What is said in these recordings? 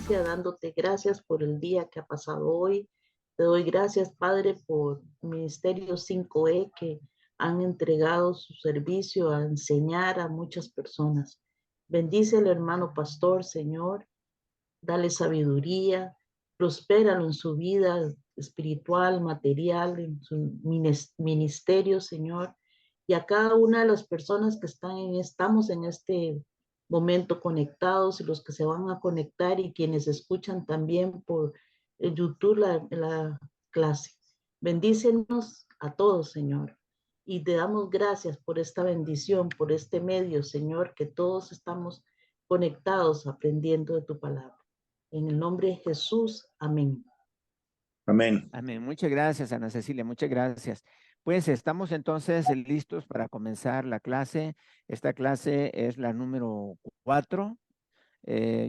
presencia, dándote gracias por el día que ha pasado hoy. Te doy gracias, Padre, por Ministerio 5E que han entregado su servicio a enseñar a muchas personas. Bendice al hermano pastor, Señor, dale sabiduría, prospéralo en su vida espiritual, material, en su ministerio, Señor, y a cada una de las personas que estamos en este momento conectados y los que se van a conectar y quienes escuchan también por YouTube la clase. Bendícenos a todos, Señor, y te damos gracias por esta bendición, por este medio, Señor, que todos estamos conectados aprendiendo de tu palabra. En el nombre de Jesús, amén. Amén. Amén. Muchas gracias, Ana Cecilia, muchas gracias. Pues estamos entonces listos para comenzar la clase. Esta clase es la número 4.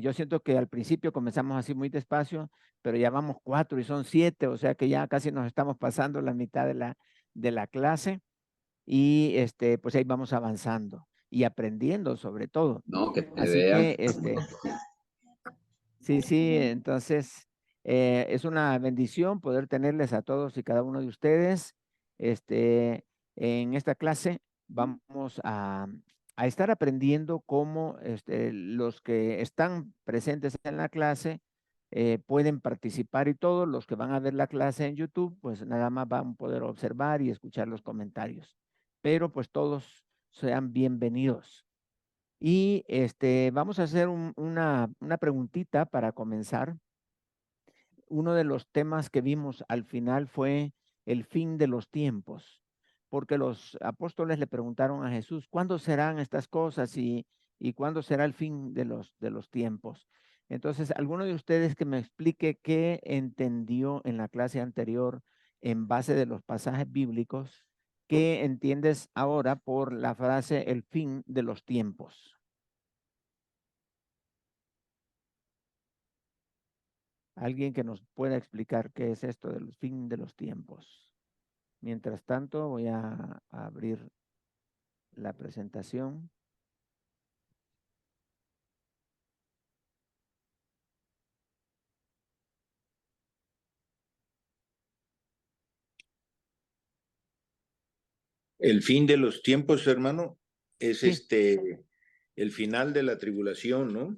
Yo siento que al principio comenzamos así muy despacio, pero ya vamos 4 y son 7, o sea que ya casi nos estamos pasando la mitad de la clase y pues ahí vamos avanzando y aprendiendo sobre todo. No, que te Así vean. que sí, entonces es una bendición poder tenerles a todos y cada uno de ustedes. En esta clase vamos a estar aprendiendo cómo los que están presentes en la clase pueden participar y todos los que van a ver la clase en YouTube, pues nada más van a poder observar y escuchar los comentarios. Pero pues todos sean bienvenidos. Y vamos a hacer una preguntita para comenzar. Uno de los temas que vimos al final fue el fin de los tiempos, porque los apóstoles le preguntaron a Jesús, ¿cuándo serán estas cosas y cuándo será el fin de los tiempos? Entonces, alguno de ustedes que me explique qué entendió en la clase anterior en base de los pasajes bíblicos, ¿qué entiendes ahora por la frase el fin de los tiempos? Alguien que nos pueda explicar qué es esto del fin de los tiempos. Mientras tanto, voy a abrir la presentación. El fin de los tiempos, hermano, es Sí, el final de la tribulación, ¿no?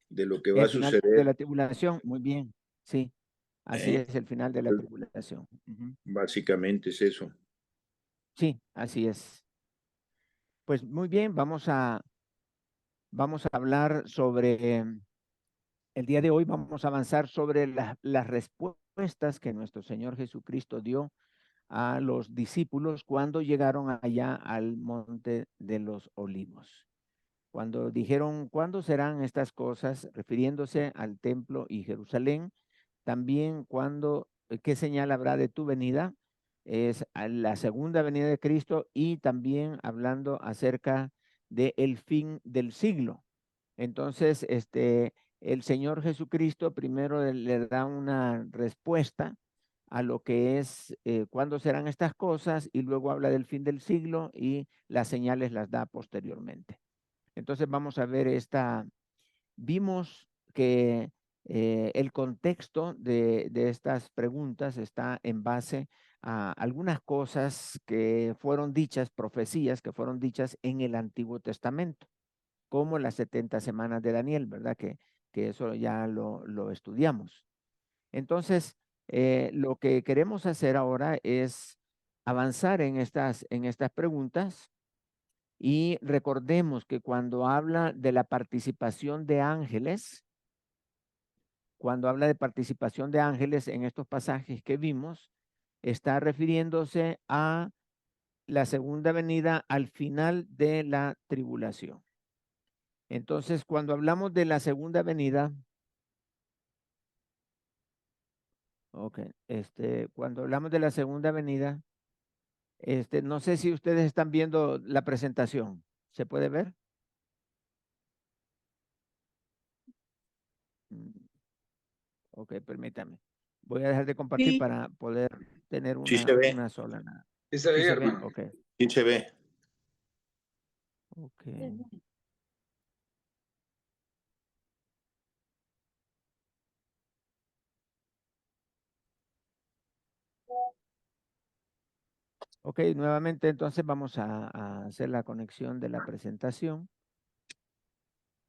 De lo que va a el final de suceder. la tribulación, muy bien. Sí, así ¿Eh? es el final de la tribulación. Ujú. Básicamente es eso. Sí, así es. Pues muy bien, vamos a hablar sobre, el día de hoy vamos a avanzar sobre las respuestas que nuestro Señor Jesucristo dio a los discípulos cuando llegaron allá al monte de los olivos. Cuando dijeron, ¿cuándo serán estas cosas? Refiriéndose al templo y Jerusalén. También cuando, ¿qué señal habrá de tu venida? Es a la segunda venida de Cristo y también hablando acerca del fin del siglo. Entonces, el Señor Jesucristo primero le da una respuesta a lo que es cuándo serán estas cosas y luego habla del fin del siglo y las señales las da posteriormente. Entonces vamos a ver vimos que el contexto de estas preguntas está en base a algunas cosas que fueron dichas, profecías que fueron dichas en el Antiguo Testamento, como las 70 semanas de Daniel, ¿verdad? Que eso ya lo estudiamos. Entonces, lo que queremos hacer ahora es avanzar en estas preguntas y recordemos que cuando habla de la participación de ángeles, cuando habla de participación de ángeles en estos pasajes que vimos, está refiriéndose a la segunda venida al final de la tribulación. Entonces, cuando hablamos de la segunda venida, ok, cuando hablamos de la segunda venida, no sé si ustedes están viendo la presentación. ¿Se puede ver? Mm, Ok, permítame. Voy a dejar de compartir Sí, para poder tener Sí se ve. una sola. Nada. Sí se ¿Sí ve, se ve? hermano. Ok, Sí se ve. ok. Ok, nuevamente entonces vamos a hacer la conexión de la presentación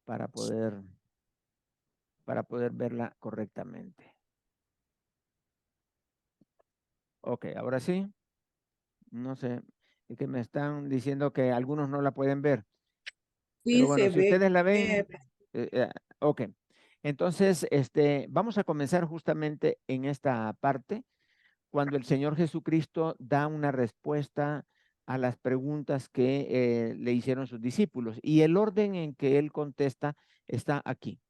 para poder verla correctamente. Ok, ahora sí. No sé, es que me están diciendo que algunos no la pueden ver. Pero Sí, bueno, se si ve. ustedes la ven, ok. Entonces, vamos a comenzar justamente en esta parte, cuando el Señor Jesucristo da una respuesta a las preguntas que le hicieron sus discípulos. Y el orden en que él contesta está aquí.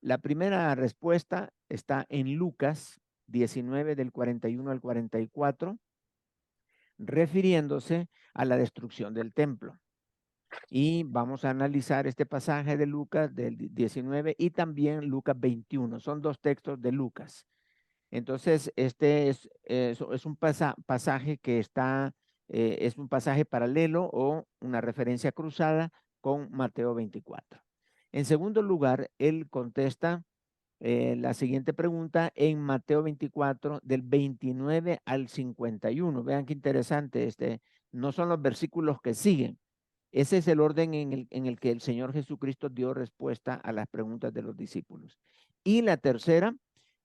La primera respuesta está en Lucas 19 del 41 al 44, refiriéndose a la destrucción del templo. Y vamos a analizar este pasaje de Lucas del 19 y también Lucas 21. Son dos textos de Lucas. Entonces, este es un pasaje que está, es un pasaje paralelo o una referencia cruzada con Mateo 24. En segundo lugar, él contesta la siguiente pregunta en Mateo 24, del 29 al 51. Vean qué interesante, no son los versículos que siguen. Ese es el orden en el que el Señor Jesucristo dio respuesta a las preguntas de los discípulos. Y la tercera,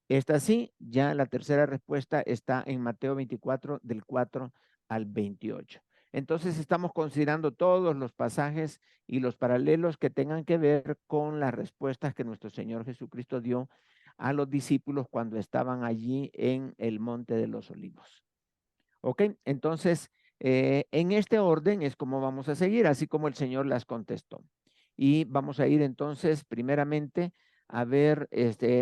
esta sí, ya la tercera respuesta está en Mateo 24, del 4 al 28. Entonces estamos considerando todos los pasajes y los paralelos que tengan que ver con las respuestas que nuestro Señor Jesucristo dio a los discípulos cuando estaban allí en el Monte de los Olivos. ¿Ok? Entonces, en este orden es como vamos a seguir, así como el Señor las contestó. Y vamos a ir entonces primeramente a ver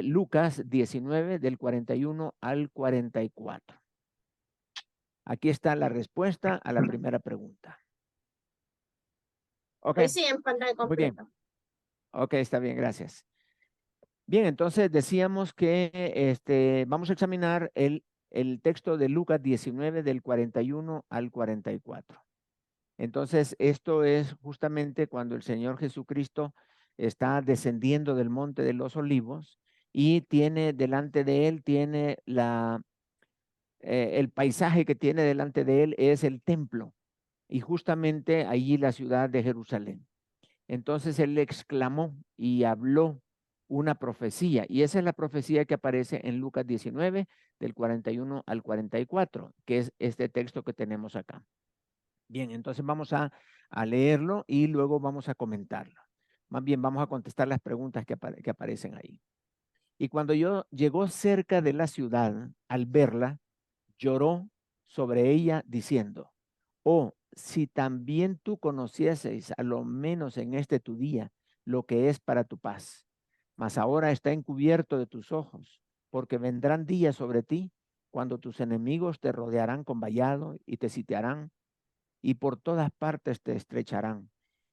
Lucas 19 del 41 al 44. Aquí está la respuesta a la primera pregunta. Ok, Hoy sí, en pantalla muy bien. completa. Ok, está bien, gracias. Bien, entonces decíamos que vamos a examinar el texto de Lucas 19 del 41 al 44. Entonces, esto es justamente cuando el Señor Jesucristo está descendiendo del Monte de los Olivos y tiene delante de él, el paisaje que tiene delante de él es el templo y justamente allí la ciudad de Jerusalén. Entonces él exclamó y habló una profecía, y esa es la profecía que aparece en Lucas 19, del 41 al 44, que es este texto que tenemos acá. Bien, entonces vamos a leerlo y luego vamos a comentarlo. Más bien vamos a contestar las preguntas que aparecen ahí. Y cuando llegó cerca de la ciudad, al verla, lloró sobre ella diciendo, oh, si también tú conocieses a lo menos en este tu día lo que es para tu paz, mas ahora está encubierto de tus ojos, porque vendrán días sobre ti cuando tus enemigos te rodearán con vallado y te sitiarán y por todas partes te estrecharán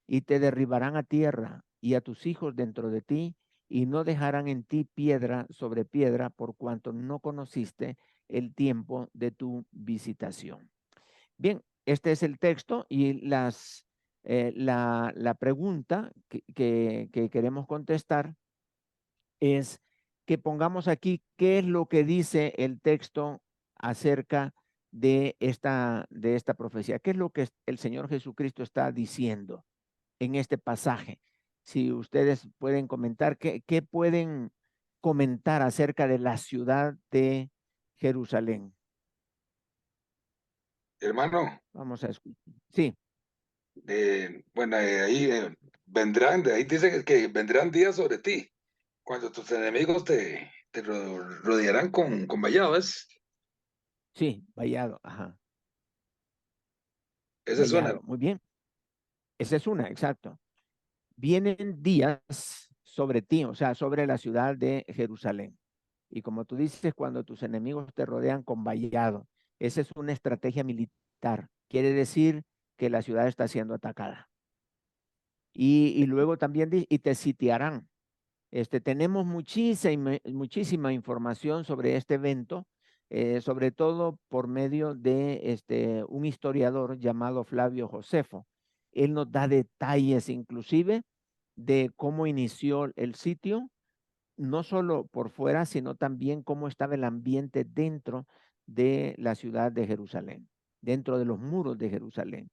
y te derribarán a tierra y a tus hijos dentro de ti y no dejarán en ti piedra sobre piedra por cuanto no conociste el tiempo de tu visitación. Bien, este es el texto y la pregunta que queremos contestar es que pongamos aquí qué es lo que dice el texto acerca de esta profecía. ¿Qué es lo que el Señor Jesucristo está diciendo en este pasaje? Si ustedes pueden comentar, ¿qué pueden comentar acerca de la ciudad de Jerusalén? Hermano, Vamos a escuchar. Sí, bueno, ahí vendrán, de ahí dice que vendrán días sobre ti, cuando tus enemigos te rodearán con vallados. sí, vallado, ajá, Esa es una. vallado, muy bien. Esa es una, exacto. Vienen días sobre ti, o sea, sobre la ciudad de Jerusalén. Y como tú dices, cuando tus enemigos te rodean con vallado, esa es una estrategia militar. Quiere decir que la ciudad está siendo atacada. Y luego también y te sitiarán. Tenemos muchísima información sobre este evento, sobre todo por medio de un historiador llamado Flavio Josefo. Él nos da detalles inclusive de cómo inició el sitio, no solo por fuera, sino también cómo estaba el ambiente dentro de la ciudad de Jerusalén. dentro de los muros de Jerusalén.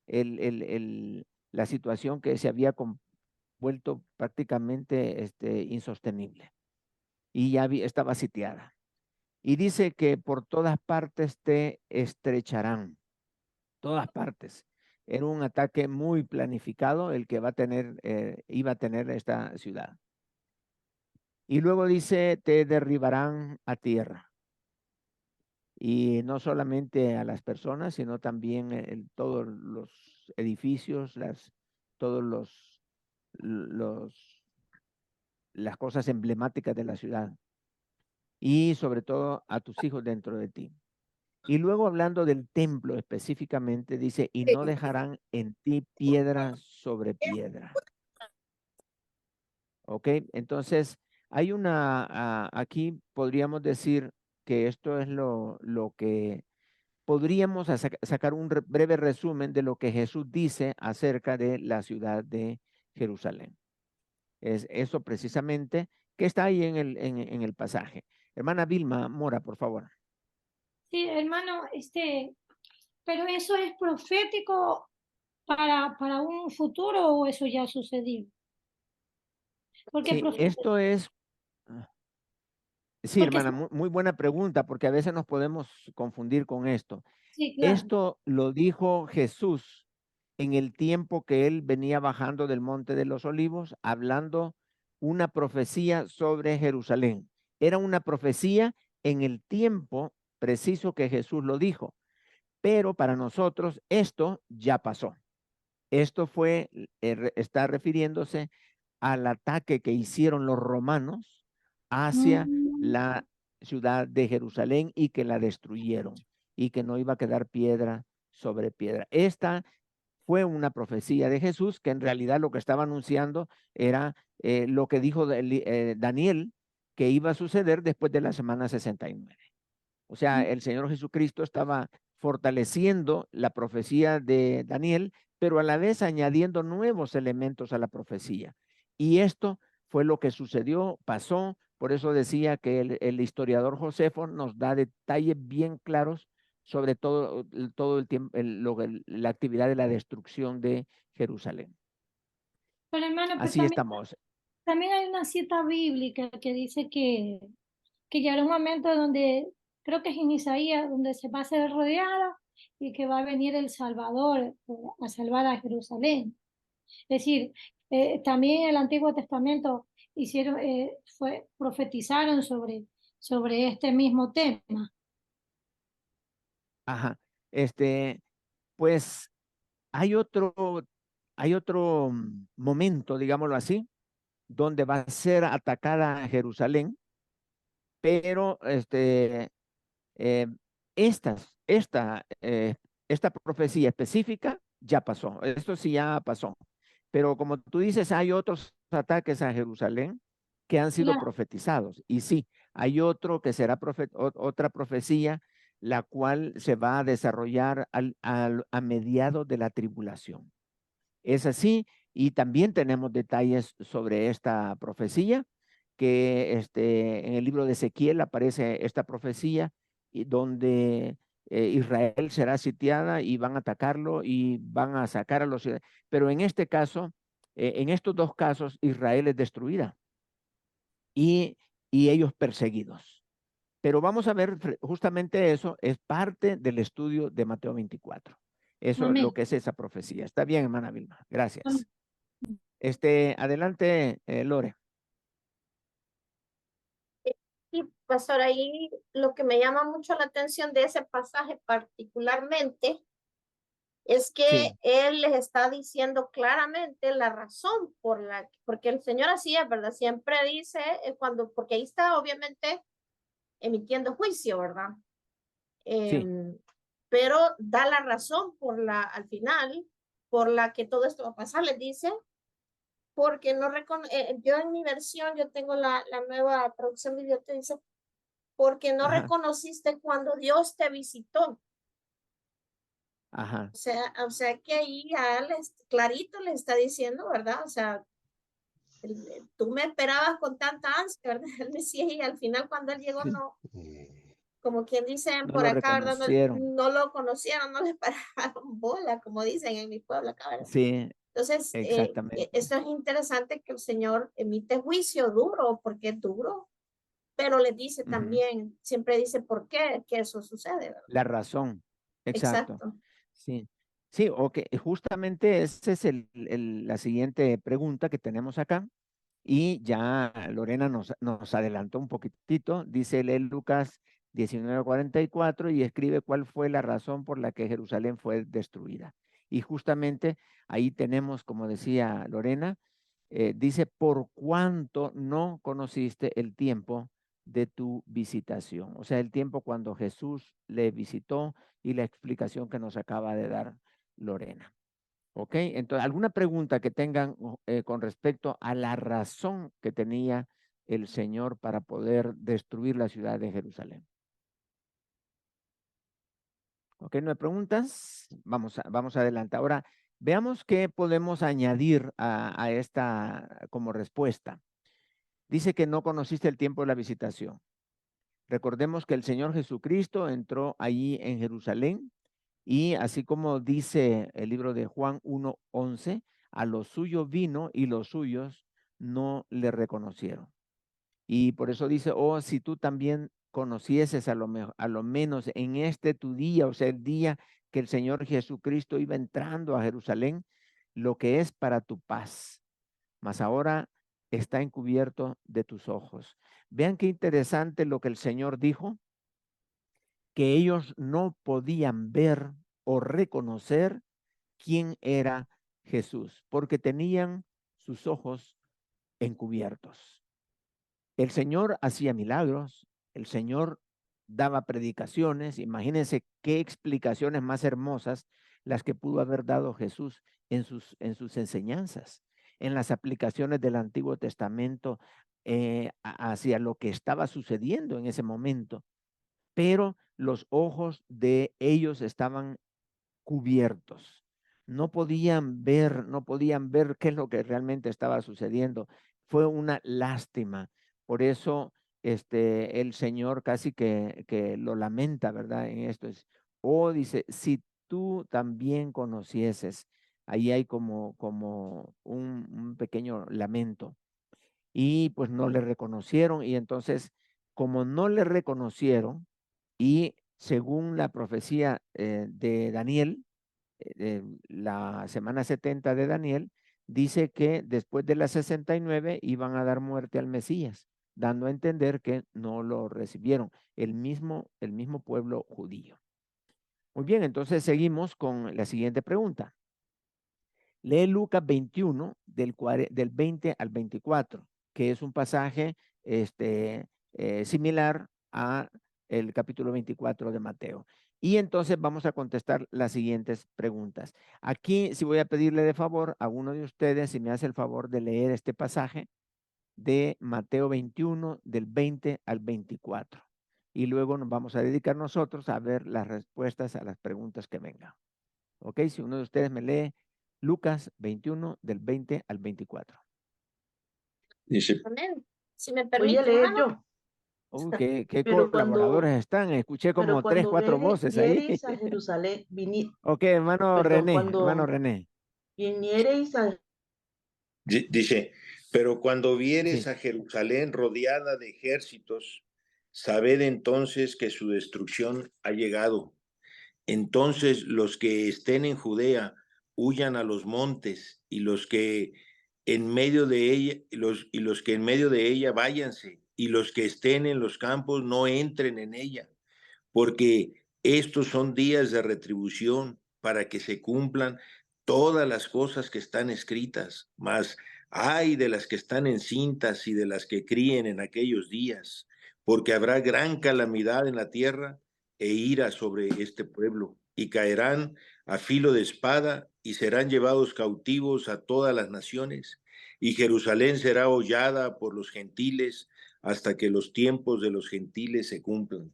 La situación que se había vuelto prácticamente insostenible y ya estaba sitiada. Y dice que por todas partes te estrecharán, todas partes. Era un ataque muy planificado el que iba a tener esta ciudad. Y luego dice, te derribarán a tierra. Y no solamente a las personas, sino también todos los edificios, todos las cosas emblemáticas de la ciudad. Y sobre todo a tus hijos dentro de ti. Y luego hablando del templo específicamente, dice, y no dejarán en ti piedra sobre piedra. ¿Ok? Entonces, hay aquí podríamos decir que esto es lo que podríamos sacar un breve resumen de lo que Jesús dice acerca de la ciudad de Jerusalén. Es eso precisamente que está ahí en el pasaje. Hermana Vilma Mora, por favor. Sí, hermano, pero eso es profético para un futuro o eso ya sucedió. Porque Sí, esto es... Sí, porque hermana, muy buena pregunta, porque a veces nos podemos confundir con esto. sí, claro. Esto lo dijo Jesús en el tiempo que él venía bajando del Monte de los Olivos, hablando una profecía sobre Jerusalén. Era una profecía en el tiempo preciso que Jesús lo dijo, pero para nosotros esto ya pasó. Esto está refiriéndose al ataque que hicieron los romanos hacia la ciudad de Jerusalén y que la destruyeron y que no iba a quedar piedra sobre piedra. Esta fue una profecía de Jesús que en realidad lo que estaba anunciando era lo que dijo Daniel que iba a suceder después de la semana 69. O sea, el Señor Jesucristo estaba fortaleciendo la profecía de Daniel, pero a la vez añadiendo nuevos elementos a la profecía. Y esto fue lo que sucedió, pasó. Por eso decía que el historiador Josefo nos da detalles bien claros sobre todo el tiempo, la actividad de la destrucción de Jerusalén. Pero hermano, pues Así estamos. también hay una cita bíblica que dice que llegará un momento donde, creo que es en Isaías, donde se va a ser rodeada y que va a venir el Salvador a salvar a Jerusalén. Es decir, también en el Antiguo Testamento profetizaron sobre este mismo tema. Ajá. Pues hay otro momento, digámoslo así, donde va a ser atacada Jerusalén, pero eh, esta profecía específica ya pasó, esto sí ya pasó, pero como tú dices, hay otros ataques a Jerusalén que han sido Claro. profetizados, y sí, hay otro que será otra profecía, la cual se va a desarrollar a mediados de la tribulación. Es así, y también tenemos detalles sobre esta profecía, que en el libro de Ezequiel aparece esta profecía, y donde Israel será sitiada y van a atacarlo y van a sacar a los ciudadanos. Pero en este caso, en estos dos casos, Israel es destruida y, ellos perseguidos. Pero vamos a ver justamente eso, es parte del estudio de Mateo 24. Eso es lo que es esa profecía. Está bien, hermana Vilma. Gracias. Adelante, Lore. Y pastor, ahí lo que me llama mucho la atención de ese pasaje particularmente es que Sí. él les está diciendo claramente la razón porque el Señor así es, ¿verdad? Siempre dice porque ahí está obviamente emitiendo juicio, ¿verdad? Sí. Pero da la razón al final, por la que todo esto va a pasar, les dice, porque no yo en mi versión, yo tengo la nueva traducción viviente, dice, porque no Ajá. reconociste cuando Dios te visitó. Ajá. O sea que ahí ya clarito le está diciendo, ¿verdad? O sea, tú me esperabas con tanta ansia, ¿verdad? Él decía, y al final cuando él llegó, no, como quien dicen No por lo acá, ¿verdad? reconocieron. No lo conocieron, no le pararon bola, como dicen en mi pueblo acá, ¿verdad? Sí, Entonces, exactamente. esto es interesante que el Señor emite juicio duro, porque es duro, pero le dice Ujú. también, siempre dice por qué que eso sucede, ¿verdad? La razón. Exacto. Exacto. Sí. Sí, ok. Justamente esa es la siguiente pregunta que tenemos acá. Y ya Lorena nos adelantó un poquitito. Dice, lee Lucas 19:44 y escribe cuál fue la razón por la que Jerusalén fue destruida. Y justamente ahí tenemos, como decía Lorena, dice, por cuanto no conociste el tiempo de tu visitación. O sea, el tiempo cuando Jesús le visitó y la explicación que nos acaba de dar Lorena. ¿Ok? Entonces, ¿alguna pregunta que tengan con respecto a la razón que tenía el Señor para poder destruir la ciudad de Jerusalén? ¿Ok? ¿No hay preguntas? Vamos adelante. Ahora, veamos qué podemos añadir a esta como respuesta. Dice que no conociste el tiempo de la visitación. Recordemos que el Señor Jesucristo entró allí en Jerusalén y así como dice el libro de Juan 1:11, a los suyos vino y los suyos no le reconocieron. Y por eso dice, oh, si tú también conocieses a lo menos en este tu día, o sea, el día que el Señor Jesucristo iba entrando a Jerusalén, lo que es para tu paz. Mas ahora está encubierto de tus ojos. Vean qué interesante lo que el Señor dijo, que ellos no podían ver o reconocer quién era Jesús, porque tenían sus ojos encubiertos. El Señor hacía milagros, el Señor daba predicaciones. Imagínense qué explicaciones más hermosas las que pudo haber dado Jesús en sus enseñanzas, en las aplicaciones del Antiguo Testamento hacia lo que estaba sucediendo en ese momento. Pero los ojos de ellos estaban cubiertos. No podían ver qué es lo que realmente estaba sucediendo. Fue una lástima. Por eso el Señor casi que lo lamenta, ¿verdad? En esto es, oh, dice, si tú también conocieses, ahí hay como un pequeño lamento. Y pues no le reconocieron y entonces, como no le reconocieron y según la profecía de Daniel, la semana 70 de Daniel, dice que después de las 69 iban a dar muerte al Mesías, dando a entender que no lo recibieron, el mismo pueblo judío. Muy bien, entonces seguimos con la siguiente pregunta. Lee Lucas 21 del 20 al 24, que es un pasaje similar a el capítulo 24 de Mateo. Y entonces vamos a contestar las siguientes preguntas. Aquí, si voy a pedirle de favor a uno de ustedes, si me hace el favor de leer este pasaje de Mateo 21, del 20 al 24. Y luego nos vamos a dedicar nosotros a ver las respuestas a las preguntas que vengan. ¿Ok? Si uno de ustedes me lee Lucas 21, del 20 al 24. Dice, Amén. Si me Voy a permite, leer hermano. yo, Qué pero cuando, colaboradores están. Escuché pero como tres, cuando cuatro voces ahí. viereis a Jerusalén, Ok, perdón, Hermano cuando René. viniereis a, Dice, pero cuando vieres Sí. a Jerusalén rodeada de ejércitos, sabed entonces que su destrucción ha llegado. Entonces los que estén en Judea huyan a los montes, y los que en medio de ella, los que en medio de ella váyanse, y los que estén en los campos no entren en ella, porque estos son días de retribución para que se cumplan todas las cosas que están escritas, mas ay de las que están encintas y de las que críen en aquellos días, porque habrá gran calamidad en la tierra e ira sobre este pueblo, y caerán a filo de espada y serán llevados cautivos a todas las naciones, y Jerusalén será hollada por los gentiles hasta que los tiempos de los gentiles se cumplan.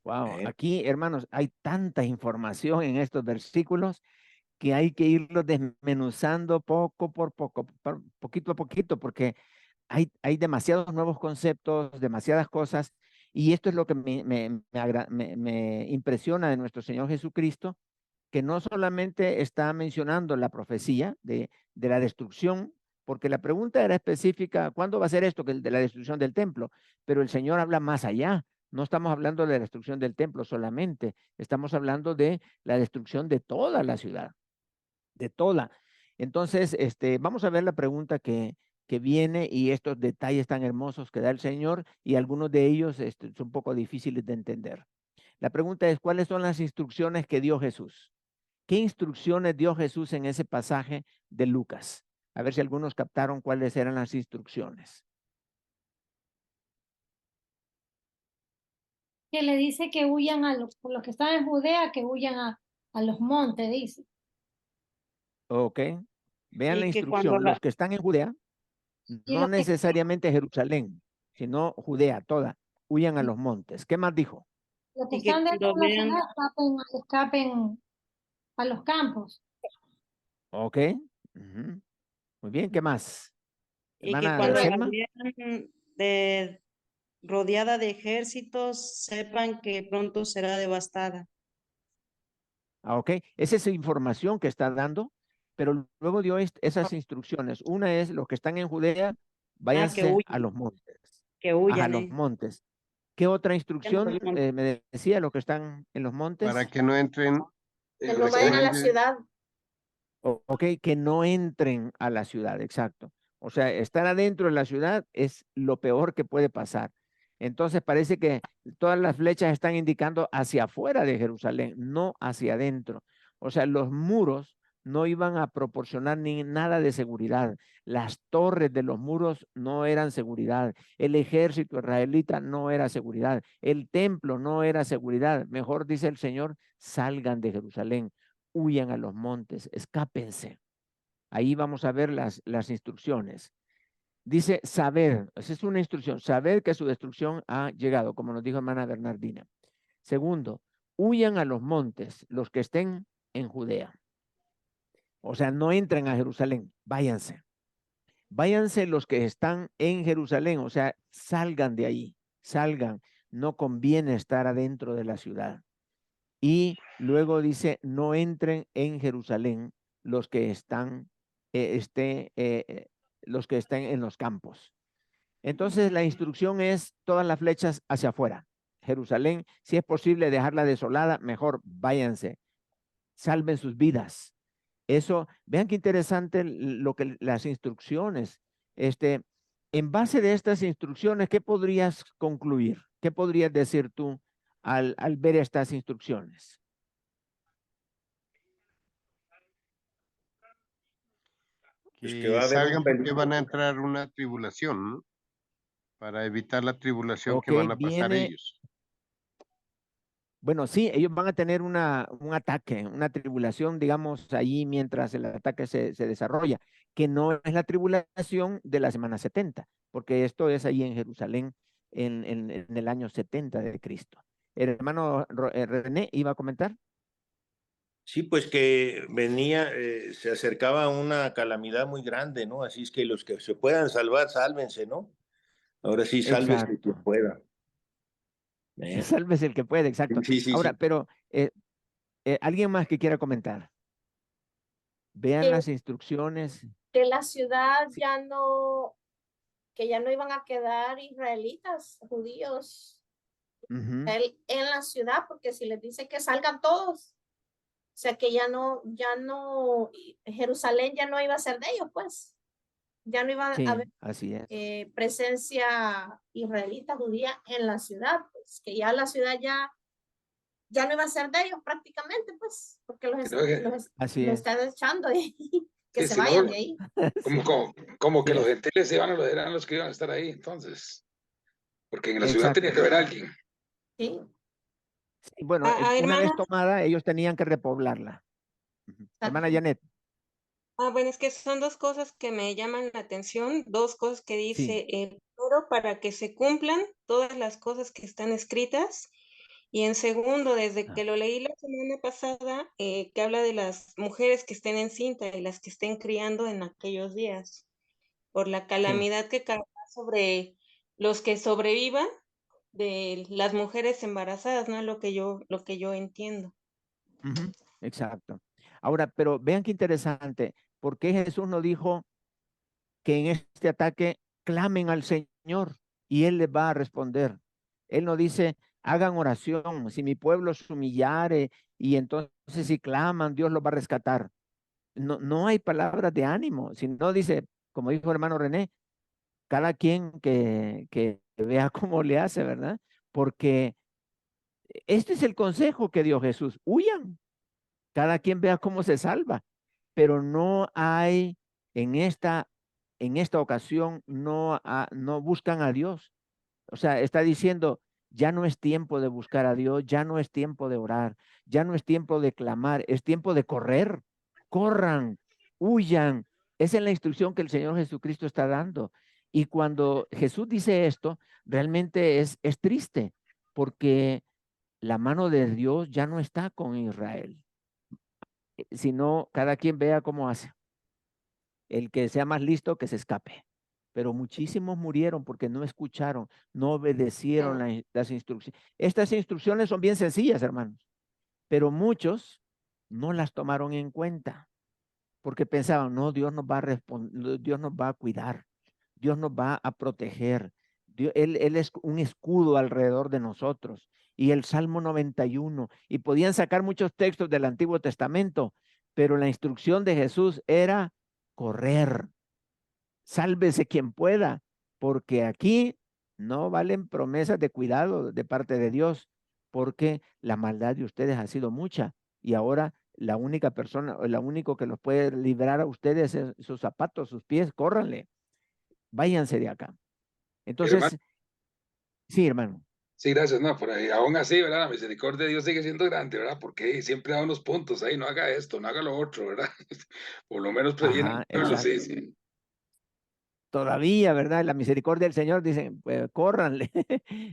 Wow, aquí, hermanos, hay tanta información en estos versículos que hay que irlo desmenuzando poco por poco, poquito a poquito, porque hay demasiados nuevos conceptos, demasiadas cosas, Y esto es lo que me impresiona de nuestro Señor Jesucristo, que no solamente está mencionando la profecía de la destrucción, porque la pregunta era específica, ¿cuándo va a ser esto de la destrucción del templo? Pero el Señor habla más allá. No estamos hablando de la destrucción del templo solamente, estamos hablando de la destrucción de toda la ciudad, de toda. Entonces, vamos a ver la pregunta que viene y estos detalles tan hermosos que da el Señor, y algunos de ellos son un poco difíciles de entender. La pregunta es, ¿cuáles son las instrucciones que dio Jesús? ¿Qué instrucciones dio Jesús en ese pasaje de Lucas? A ver si algunos captaron cuáles eran las instrucciones. Que le dice que huyan a los que están en Judea, que huyan a los montes, dice. Ok. Vean la Y que cuando instrucción. Los que están en Judea, Y no los que necesariamente Jerusalén, sino Judea toda, huyan a los montes. ¿Qué más dijo? los que y que están dentro cuando de la vean, ciudad escapen a los campos. Ok. Ujú. Muy bien, ¿qué más? y que Hermana cuando la Selma. vean rodeada de ejércitos, sepan que pronto será devastada. Ok. Esa es información que está dando, pero luego dio esas instrucciones. Una es los que están en Judea, Que váyanse a huyan, los montes. que Ajá, huyan, los montes. ¿Qué otra instrucción Huyan. me decía los que están en los montes? para que no entren Que En no vayan a la Jerusalén. ciudad. Ok, que no entren a la ciudad, exacto. O sea, estar adentro de la ciudad es lo peor que puede pasar. Entonces parece que todas las flechas están indicando hacia afuera de Jerusalén, no hacia adentro. O sea, los muros no iban a proporcionar ni nada de seguridad. Las torres de los muros no eran seguridad. El ejército israelita no era seguridad. El templo no era seguridad. Mejor dice el Señor, salgan de Jerusalén, huyan a los montes, escápense. Ahí vamos a ver las instrucciones. Dice saber, esa es una instrucción, saber que su destrucción ha llegado, como nos dijo hermana Bernardina. Segundo, huyan a los montes, los que estén en Judea. O sea, no entren a Jerusalén, váyanse. Váyanse los que están en Jerusalén, o sea, salgan de ahí, salgan. No conviene estar adentro de la ciudad. Y luego dice, no entren en Jerusalén los que están, los que estén en los campos. Entonces la instrucción es todas las flechas hacia afuera. Jerusalén, si es posible dejarla desolada, mejor váyanse, salven sus vidas. Eso, vean qué interesante lo que las instrucciones, en base de estas instrucciones, ¿qué podrías concluir? ¿Qué podrías decir tú al ver estas instrucciones? Pues que va a Que haber un salgan porque peligro. van a entrar una tribulación, ¿no? Para evitar la tribulación Ok, que van a pasar viene, ellos. bueno, sí, ellos van a tener un ataque, una tribulación, digamos, ahí mientras el ataque se desarrolla, que no es la tribulación de la semana 70, porque esto es ahí en Jerusalén en el año 70 de Cristo. El hermano René iba a comentar. Sí, pues que venía, se acercaba una calamidad muy grande, ¿no? Así es que los que se puedan salvar, sálvense, ¿no? Ahora sí, sálvese quien Exacto. pueda. Sálvese el que puede, exacto. Sí, sí, Ahora, sí. pero alguien más que quiera comentar. Vean Que, las instrucciones. que la ciudad Sí. ya no, que ya no iban a quedar israelitas, judíos, Ujú. en la ciudad, porque si les dice que salgan todos, o sea que ya no, Jerusalén ya no iba a ser de ellos, pues, ya no iba a Sí, haber así es. presencia israelita, judía en la ciudad, pues, que ya la ciudad ya no iba a ser de ellos prácticamente, pues, porque Así los es. están echando y que Sí, se si no, vayan de ahí. Sí, como sí que los es. gentiles iban a eran los que iban a estar ahí, entonces, porque en la ciudad tenía Exacto. que haber alguien. Sí, Sí, bueno, una Hermana, vez tomada, ellos tenían que repoblarla. Ujú. Hermana exacto. Janet, bueno, es que son dos cosas que me llaman la atención, dos cosas que sí, dice, primero, para que se cumplan todas las cosas que están escritas, y en segundo, desde ah, que lo leí la semana pasada, que habla de las mujeres que estén en cinta y las que estén criando en aquellos días, por la sí, calamidad que caerá sobre los que sobrevivan, de las mujeres embarazadas, ¿no? Lo que yo entiendo. Ujú, exacto. Ahora, pero vean qué interesante, ¿por qué Jesús no dijo que en este ataque clamen al Señor y Él les va a responder? Él no dice, hagan oración, si mi pueblo se humillare y entonces si claman, Dios los va a rescatar. No, no hay palabras de ánimo, sino dice, como dijo el hermano René, cada quien que vea cómo le hace, ¿verdad? Porque este es el consejo que dio Jesús, huyan, cada quien vea cómo se salva, pero no hay en esta ocasión, no buscan a Dios. O sea, está diciendo, ya no es tiempo de buscar a Dios, ya no es tiempo de orar, ya no es tiempo de clamar, es tiempo de correr. Corran, huyan. Esa es la instrucción que el Señor Jesucristo está dando. Y cuando Jesús dice esto, realmente es triste, porque la mano de Dios ya no está con Israel, sino cada quien vea cómo hace. El que sea más listo, que se escape. Pero muchísimos murieron porque no escucharon, no obedecieron las instrucciones. Estas instrucciones son bien sencillas, hermanos, pero muchos no las tomaron en cuenta porque pensaban, no, Dios nos va a responder, Dios nos va a cuidar, Dios nos va a proteger. Él es un escudo alrededor de nosotros. Y el Salmo 91, y podían sacar muchos textos del Antiguo Testamento, pero la instrucción de Jesús era correr. Sálvese quien pueda, porque aquí no valen promesas de cuidado de parte de Dios, porque la maldad de ustedes ha sido mucha y ahora la única persona, o la único que los puede librar a ustedes es sus zapatos, sus pies, córranle, váyanse de acá. Hermano, Entonces, sí, hermano. sí, gracias, no, por ahí, aún así, ¿verdad? La misericordia de Dios sigue siendo grande, ¿verdad? Porque siempre da unos puntos ahí, no haga esto, no haga lo otro, ¿verdad? Por lo menos previene al Ajá, pueblo, exacto. sí, sí. Todavía, ¿verdad? La misericordia del Señor, dicen, pues, córranle.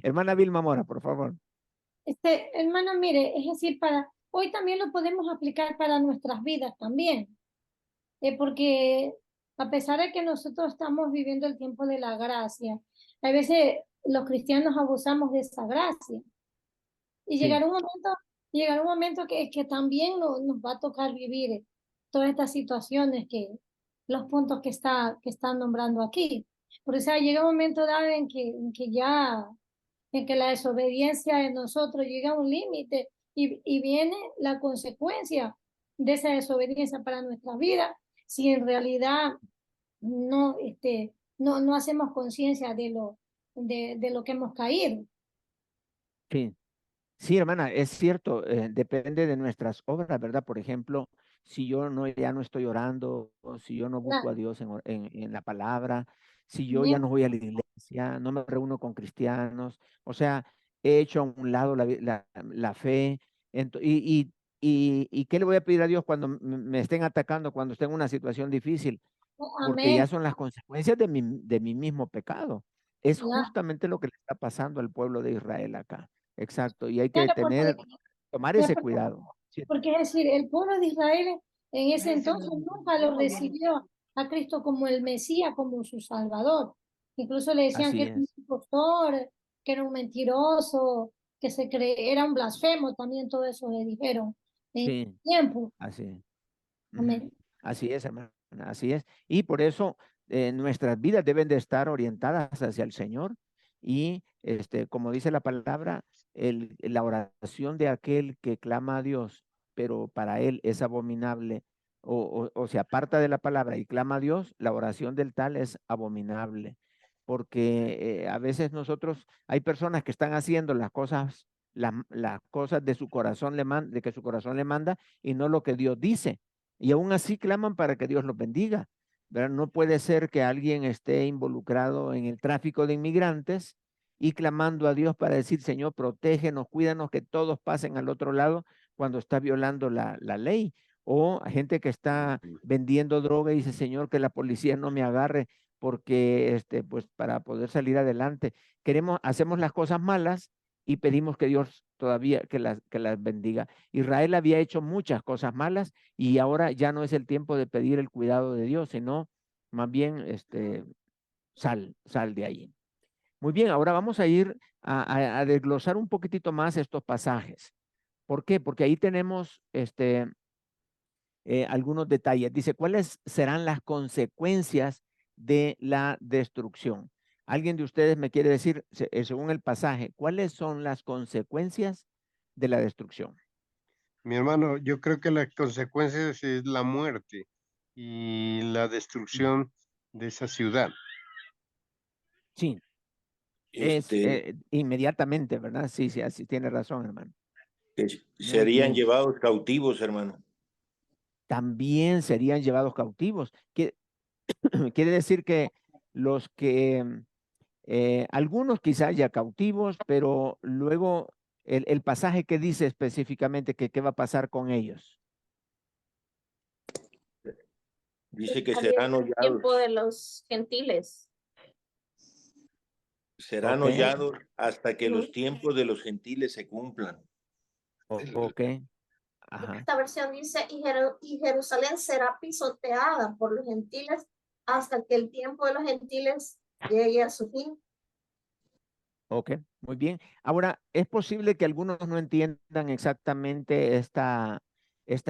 Hermana Vilma Mora, por favor. Hermano, mire, es decir, hoy también lo podemos aplicar para nuestras vidas también, porque a pesar de que nosotros estamos viviendo el tiempo de la gracia, a veces los cristianos abusamos de esa gracia y Sí, llegará un momento que también nos va a tocar vivir todas estas situaciones los puntos que están nombrando aquí. Por eso llega un momento dado en que la desobediencia de nosotros llega a un límite y viene la consecuencia de esa desobediencia para nuestra vida si en realidad no hacemos conciencia de lo que hemos caído. sí. Sí, hermana, es cierto, depende de nuestras obras, ¿verdad? Por ejemplo, si yo no, ya no estoy orando, o si yo no busco a Dios en la palabra, si yo ya no voy a la iglesia, no me reúno con cristianos, o sea, he hecho a un lado la fe, y ¿qué le voy a pedir a Dios cuando me estén atacando, cuando esté en una situación difícil? Porque Amén. ya son las consecuencias de mi mismo pecado. Es Ya, justamente lo que le está pasando al pueblo de Israel acá. Exacto, y hay que claro, tomar ya, ese cuidado. Sí, porque es decir, el pueblo de Israel en ese entonces nunca lo recibió a Cristo como el Mesías, como su Salvador. Incluso le decían que así era un es, impostor, que era un mentiroso, era un blasfemo, también todo eso le dijeron en sí, tiempo. así. Ujú. Amén. Así es, hermana, así es. Y por eso nuestras vidas deben de estar orientadas hacia el Señor y, como dice la palabra, la oración de aquel que clama a Dios, pero para él es abominable, o se aparta de la palabra y clama a Dios, la oración del tal es abominable, porque a veces hay personas que están haciendo las cosas de su corazón de que su corazón le manda y no lo que Dios dice. Y aún así claman para que Dios los bendiga, ¿verdad? No puede ser que alguien esté involucrado en el tráfico de inmigrantes y clamando a Dios para decir, Señor, protégenos, cuídanos, que todos pasen al otro lado cuando está violando la ley. O gente que está vendiendo droga y dice, Señor, que la policía no me agarre porque, pues, para poder salir adelante. Hacemos las cosas malas y pedimos que Dios todavía que las bendiga. Israel había hecho muchas cosas malas y ahora ya no es el tiempo de pedir el cuidado de Dios, sino más bien sal de ahí. Muy bien, ahora vamos a ir a desglosar un poquitito más estos pasajes. ¿Por qué? Porque ahí tenemos algunos detalles. Dice, ¿cuáles serán las consecuencias de la destrucción? ¿Alguien de ustedes me quiere decir, según el pasaje, cuáles son las consecuencias de la destrucción? Mi hermano, yo creo que las consecuencias es la muerte y la destrucción de esa ciudad. Sí, es Este, inmediatamente, ¿verdad? Sí, sí, así tiene razón, hermano. que Muy serían bien. llevados cautivos, hermano. También serían llevados cautivos. Quiere decir que los que, algunos quizás ya cautivos, pero luego el pasaje que dice específicamente que qué va a pasar con ellos. Dice que También serán el tiempo de hollados, los gentiles. serán Ok, hollados hasta que los Ujú. tiempos de los gentiles se cumplan. ok, ajá, Esta versión dice, y Jerusalén será pisoteada por los gentiles hasta que el tiempo de los gentiles llegue a su fin. ok, muy bien. Ahora, es posible que algunos no entiendan exactamente esta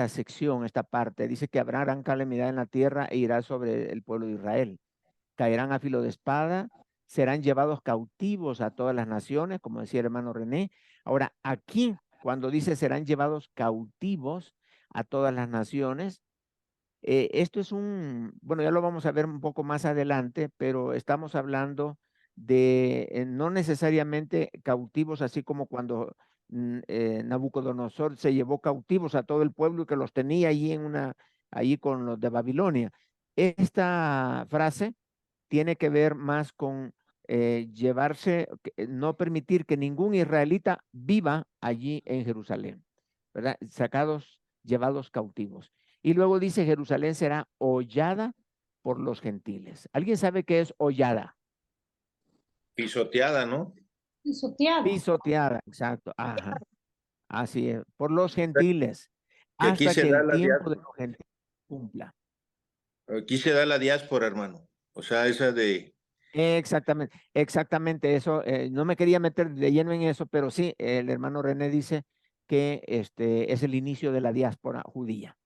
sección, esta parte. Dice que habrá gran calamidad en la tierra e irá sobre el pueblo de Israel. Caerán a filo de espada, serán llevados cautivos a todas las naciones, como decía el hermano René. Ahora, aquí, cuando dice serán llevados cautivos a todas las naciones, esto es bueno, ya lo vamos a ver un poco más adelante, pero estamos hablando de no necesariamente cautivos, así como cuando Nabucodonosor se llevó cautivos a todo el pueblo y que los tenía allí con los de Babilonia. Esta frase tiene que ver más con llevarse, no permitir que ningún israelita viva allí en Jerusalén, ¿verdad? Sacados, llevados cautivos. Y luego dice, Jerusalén será hollada por los gentiles. ¿Alguien sabe qué es hollada? Pisoteada, ¿no? Pisoteada. Pisoteada, exacto. Ajá, así es, por los gentiles, Que aquí hasta se que da el la tiempo de diáspora. los gentiles cumpla. Aquí se da la diáspora, hermano. O sea, esa de Exactamente, exactamente eso. No me quería meter de lleno en eso, pero sí, el hermano René dice que este es el inicio de la diáspora judía.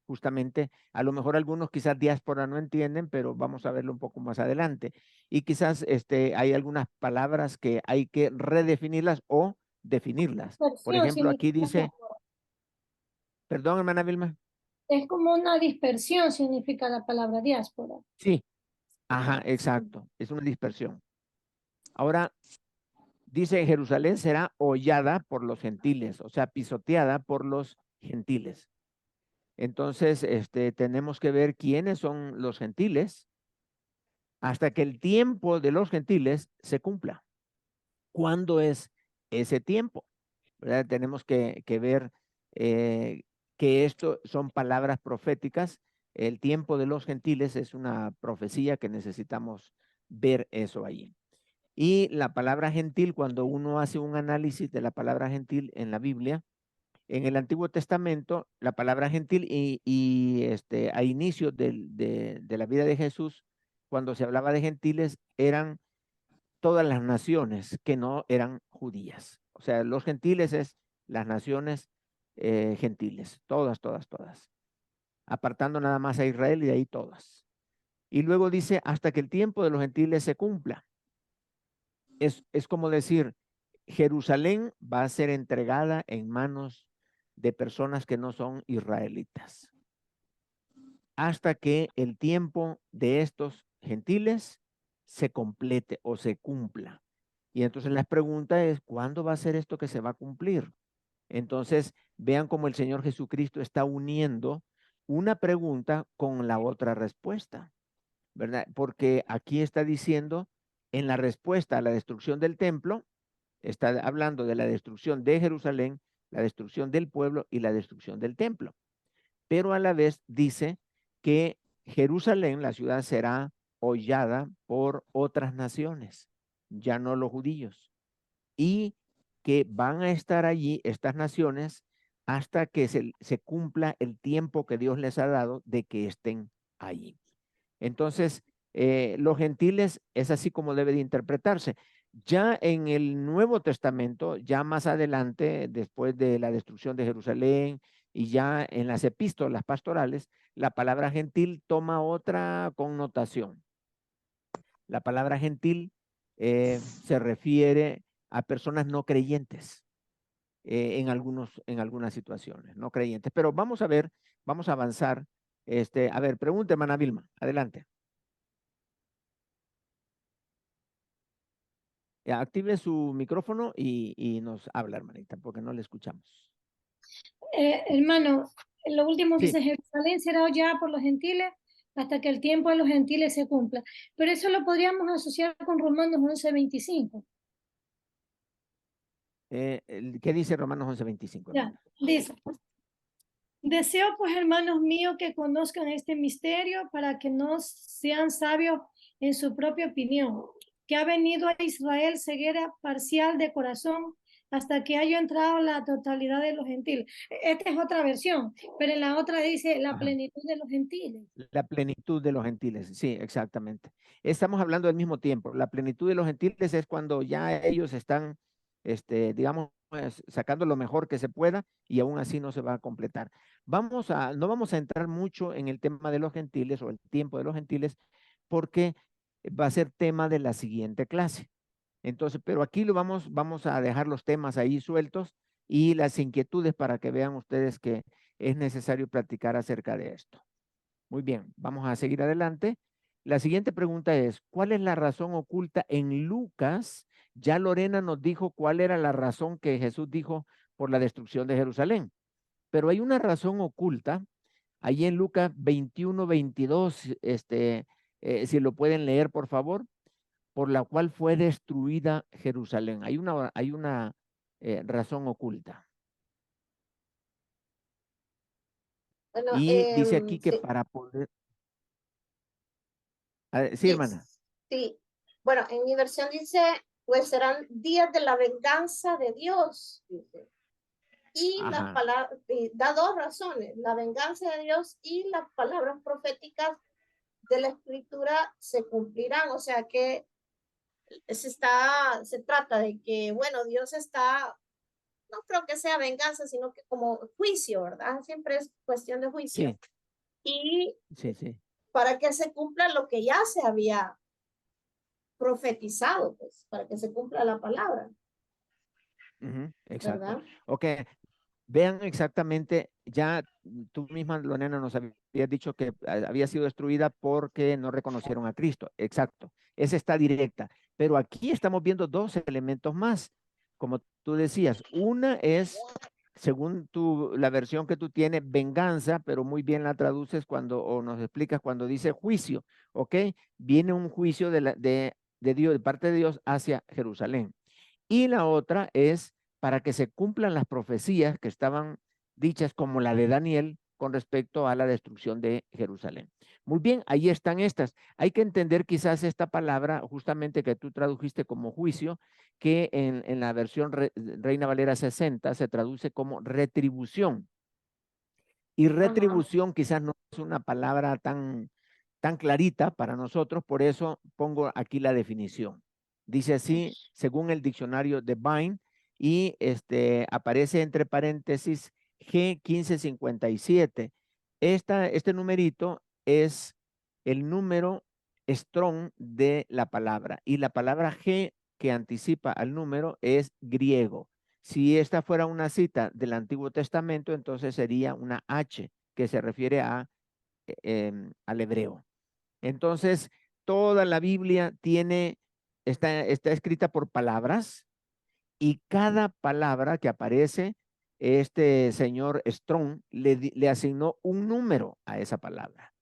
Justamente, a lo mejor algunos quizás diáspora no entienden, pero vamos a verlo un poco más adelante. Y quizás hay algunas palabras que hay que redefinirlas o definirlas. Por Dispersión ejemplo, aquí significa dice, perdón, hermana Vilma. es como una dispersión, significa la palabra diáspora. Sí, ajá, exacto. Es una dispersión. Ahora, dice, Jerusalén será hollada por los gentiles, o sea, pisoteada por los gentiles. Entonces, tenemos que ver quiénes son los gentiles hasta que el tiempo de los gentiles se cumpla. ¿Cuándo es ese tiempo? ¿Verdad? Tenemos que ver que esto son palabras proféticas. El tiempo de los gentiles es una profecía que necesitamos ver eso allí. Y la palabra gentil, cuando uno hace un análisis de la palabra gentil en la Biblia, en el Antiguo Testamento, la palabra gentil a inicio de la vida de Jesús, cuando se hablaba de gentiles, eran todas las naciones que no eran judías. O sea, los gentiles es las naciones gentiles, todas, todas, todas, apartando nada más a Israel y de ahí todas. Y luego dice, hasta que el tiempo de los gentiles se cumpla. Es como decir, Jerusalén va a ser entregada en manos de personas que no son israelitas, hasta que el tiempo de estos gentiles se complete o se cumpla. Y entonces la pregunta es, ¿cuándo va a ser esto que se va a cumplir? Entonces, vean cómo el Señor Jesucristo está uniendo una pregunta con la otra respuesta, ¿verdad? Porque aquí está diciendo, en la respuesta a la destrucción del templo, está hablando de la destrucción de Jerusalén, la destrucción del pueblo y la destrucción del templo. Pero a la vez dice que Jerusalén, la ciudad, será hollada por otras naciones, ya no los judíos, y que van a estar allí estas naciones hasta que se cumpla el tiempo que Dios les ha dado de que estén allí. Entonces, los gentiles es así como debe de interpretarse. Ya en el Nuevo Testamento, ya más adelante, después de la destrucción de Jerusalén y ya en las epístolas pastorales, la palabra gentil toma otra connotación. La palabra gentil se refiere a personas no creyentes en algunas situaciones, no creyentes. Pero vamos a ver, vamos a avanzar. A ver, pregunte, hermana Vilma, adelante. Active su micrófono y nos habla, hermanita, porque no le escuchamos. Hermano, lo último Sí. dice: Jerusalén será hollada por los gentiles hasta que el tiempo de los gentiles se cumpla. Pero eso lo podríamos asociar con Romanos 11:25. ¿Qué dice Romanos 11:25, Ya, hermana? dice: deseo pues, hermanos míos, que conozcan este misterio para que no sean sabios en su propia opinión, que ha venido a Israel ceguera parcial de corazón hasta que haya entrado la totalidad de los gentiles. Esta es otra versión, pero en la otra dice la Ajá. plenitud de los gentiles. La plenitud de los gentiles, sí, exactamente. Estamos hablando del mismo tiempo. La plenitud de los gentiles es cuando ya ellos están, digamos, pues, sacando lo mejor que se pueda y aún así no se va a completar. No vamos a entrar mucho en el tema de los gentiles o el tiempo de los gentiles porque va a ser tema de la siguiente clase. Entonces, pero aquí vamos a dejar los temas ahí sueltos y las inquietudes para que vean ustedes que es necesario platicar acerca de esto. Muy bien, vamos a seguir adelante. La siguiente pregunta es, ¿cuál es la razón oculta en Lucas? Ya Lorena nos dijo cuál era la razón que Jesús dijo por la destrucción de Jerusalén, pero hay una razón oculta ahí en Lucas 21:22, si lo pueden leer, por favor, por la cual fue destruida Jerusalén. Hay una razón oculta. Bueno, Y dice aquí que sí, para poder... sí, sí, hermana. sí. Bueno, en mi versión dice, pues serán días de la venganza de Dios, dice. Y las Ajá. palabras, da dos razones: la venganza de Dios y las palabras proféticas de la escritura se cumplirán. O sea que se trata de que, bueno, Dios está, no creo que sea venganza, sino que como juicio, ¿verdad? Siempre es cuestión de juicio. Sí, Y sí, sí. para que se cumpla lo que ya se había profetizado, pues, para que se cumpla la palabra, Exacto. ¿verdad? Ok, vean exactamente, ya tú misma, Lorena, nos habías dicho que había sido destruida porque no reconocieron a Cristo. Exacto, esa está directa. Pero aquí estamos viendo dos elementos más. Como tú decías, una es, según la versión que tú tienes, venganza, pero muy bien la traduces o nos explicas cuando dice juicio, ¿ok? Viene un juicio de Dios, de parte de Dios hacia Jerusalén. Y la otra es para que se cumplan las profecías que estaban dichas, como la de Daniel, con respecto a la destrucción de Jerusalén. Muy bien, ahí están estas. Hay que entender quizás esta palabra, justamente que tú tradujiste como juicio, que en la versión Reina Valera 60 se traduce como retribución. Y retribución quizás no es una palabra tan clarita para nosotros, por eso pongo aquí la definición. Dice así, según el diccionario de Vine, y aparece entre paréntesis G1557. Este numerito es el número strong de la palabra, y la palabra G que anticipa al número es griego. Si esta fuera una cita del Antiguo Testamento, entonces sería una H que se refiere al hebreo. Entonces, toda la Biblia está escrita por palabras, y cada palabra que aparece, este señor Strong le asignó un número a esa palabra.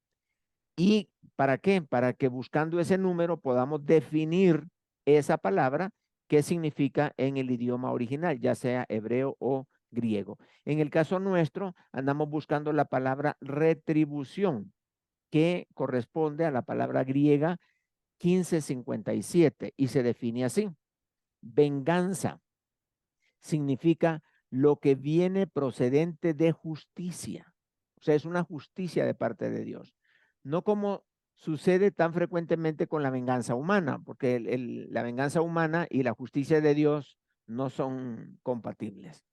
¿Y para qué? Para que buscando ese número podamos definir esa palabra, qué significa en el idioma original, ya sea hebreo o griego. En el caso nuestro, andamos buscando la palabra retribución, que corresponde a la palabra griega 1557, y se define así: venganza significa lo que viene procedente de justicia. O sea, es una justicia de parte de Dios. No como sucede tan frecuentemente con la venganza humana, porque la venganza humana y la justicia de Dios no son compatibles.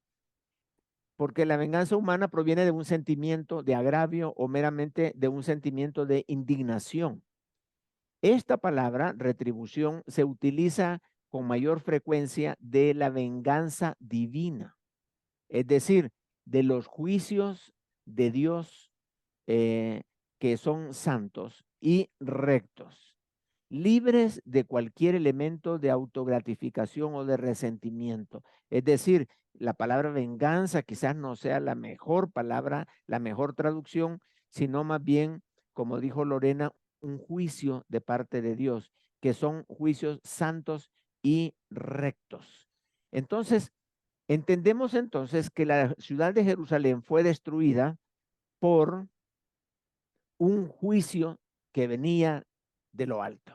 Porque la venganza humana proviene de un sentimiento de agravio o meramente de un sentimiento de indignación. Esta palabra, retribución, se utiliza con mayor frecuencia de la venganza divina, es decir, de los juicios de Dios que son santos y rectos, libres de cualquier elemento de autogratificación o de resentimiento. Es decir, la palabra venganza quizás no sea la mejor palabra, la mejor traducción, sino más bien, como dijo Lorena, un juicio de parte de Dios, que son juicios santos y rectos. Entonces, entendemos entonces que la ciudad de Jerusalén fue destruida por un juicio que venía de lo alto,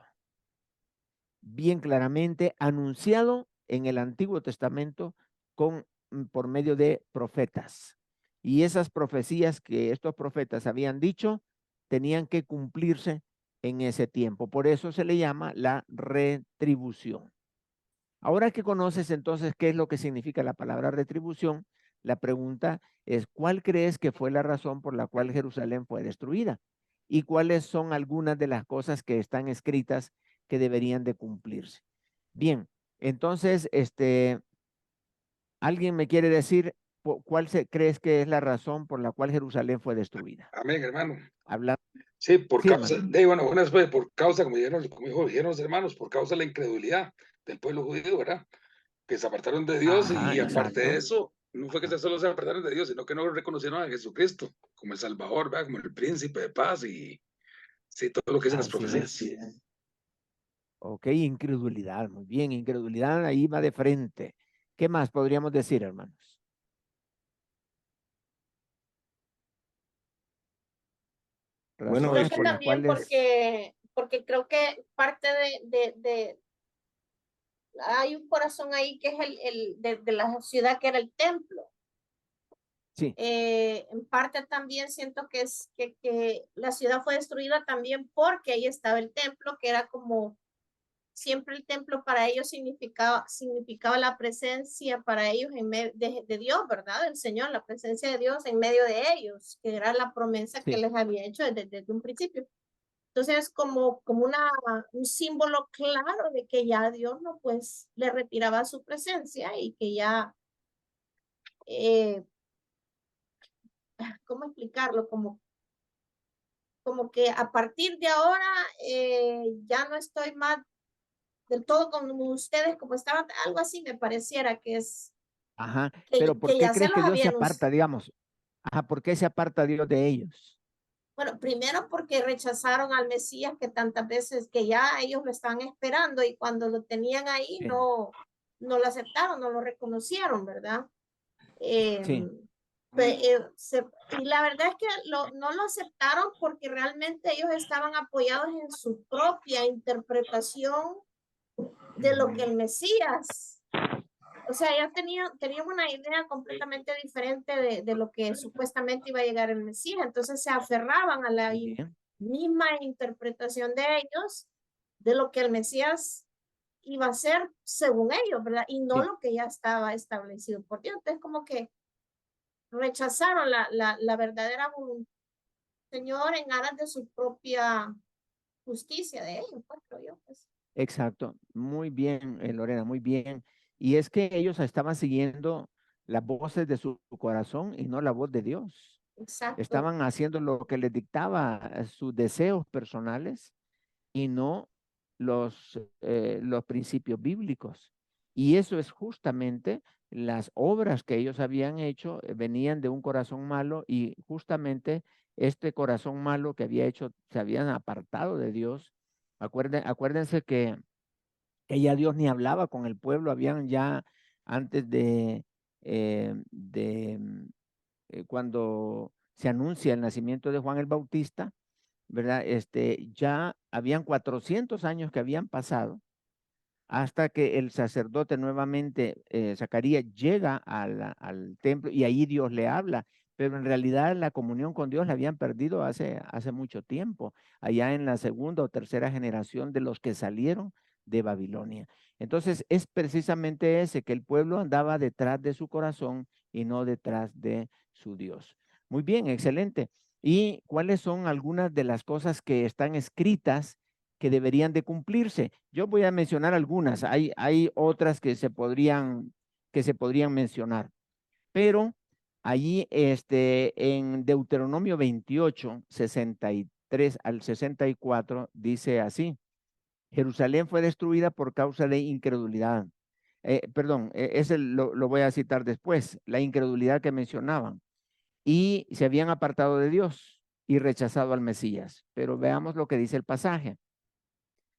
bien claramente anunciado en el Antiguo Testamento por medio de profetas. Y esas profecías que estos profetas habían dicho tenían que cumplirse en ese tiempo. Por eso se le llama la retribución. Ahora que conoces entonces qué es lo que significa la palabra retribución, la pregunta es, ¿cuál crees que fue la razón por la cual Jerusalén fue destruida? ¿Y cuáles son algunas de las cosas que están escritas que deberían de cumplirse? Bien, entonces, ¿alguien me quiere decir crees que es la razón por la cual Jerusalén fue destruida? Amén, hermano. Habla. Sí, por Sí, causa, hermano. bueno, por causa, como dijeron los hermanos, por causa de la incredulidad del pueblo judío, ¿verdad? Que se apartaron de Dios Ajá, y aparte de exacto. eso, no fue que solo se apartaron de Dios, sino que no reconocieron a Jesucristo como el Salvador, ¿verdad? Como el príncipe de paz y sí, todo lo que dicen las Así profecías. es. Ok, incredulidad, muy bien, incredulidad ahí va de frente. ¿Qué más podríamos decir, hermanos? Bueno, Creo Razones que por las también cuales... porque creo que parte hay un corazón ahí que es de la ciudad que era el templo. Sí, En parte también siento que que la ciudad fue destruida también porque ahí estaba el templo, que era como siempre el templo para ellos significaba la presencia para ellos de Dios, ¿verdad? Del Señor, la presencia de Dios en medio de ellos, que era la promesa que sí, les había hecho desde un principio. Entonces, como un símbolo claro de que ya Dios no, pues, le retiraba su presencia y que ya, eh, ¿cómo explicarlo? Como que a partir de ahora ya no estoy más del todo con ustedes como estaban, algo así me pareciera que es, ajá. Pero ¿por que qué ya se crees los que Dios se habían, aparta, digamos? Ajá, ¿por qué se aparta Dios de ellos? bueno, primero porque rechazaron al Mesías que tantas veces que ya ellos lo estaban esperando y cuando lo tenían ahí Sí, no lo aceptaron, no lo reconocieron, ¿verdad? Eh, sí, y la verdad es que no lo aceptaron porque realmente ellos estaban apoyados en su propia interpretación de lo que el Mesías, o sea, ya tenían una idea completamente diferente de lo que supuestamente iba a llegar el Mesías, entonces se aferraban a la muy bien, misma interpretación de ellos de lo que el Mesías iba a ser según ellos, ¿verdad? Y no sí, lo que ya estaba establecido por Dios. Entonces, como que rechazaron la verdadera voluntad del Señor en aras de su propia justicia de ellos, pues, creo yo, pues. exacto. Muy bien, Lorena, muy bien. Y es que ellos estaban siguiendo las voces de su corazón y no la voz de Dios. Exacto. Estaban haciendo lo que les dictaba sus deseos personales y no los principios bíblicos. Y eso es justamente las obras que ellos habían hecho, venían de un corazón malo y justamente este corazón malo que había hecho, se habían apartado de Dios. Acuérdense que ya Dios ni hablaba con el pueblo, habían ya antes cuando se anuncia el nacimiento de Juan el Bautista, ¿verdad? Ya habían 400 años que habían pasado hasta que el sacerdote nuevamente, Zacarías, llega al templo y ahí Dios le habla, pero en realidad la comunión con Dios la habían perdido hace mucho tiempo, allá en la segunda o tercera generación de los que salieron de Babilonia. Entonces es precisamente ese, que el pueblo andaba detrás de su corazón y no detrás de su Dios. Muy bien, excelente. ¿Y cuáles son algunas de las cosas que están escritas que deberían de cumplirse? Yo voy a mencionar algunas, hay otras que se podrían mencionar, pero allí en Deuteronomio 28, 63 al 64 dice así: Jerusalén fue destruida por causa de incredulidad. Perdón, ese lo voy a citar después, la incredulidad que mencionaban. Y se habían apartado de Dios y rechazado al Mesías. Pero veamos lo que dice el pasaje.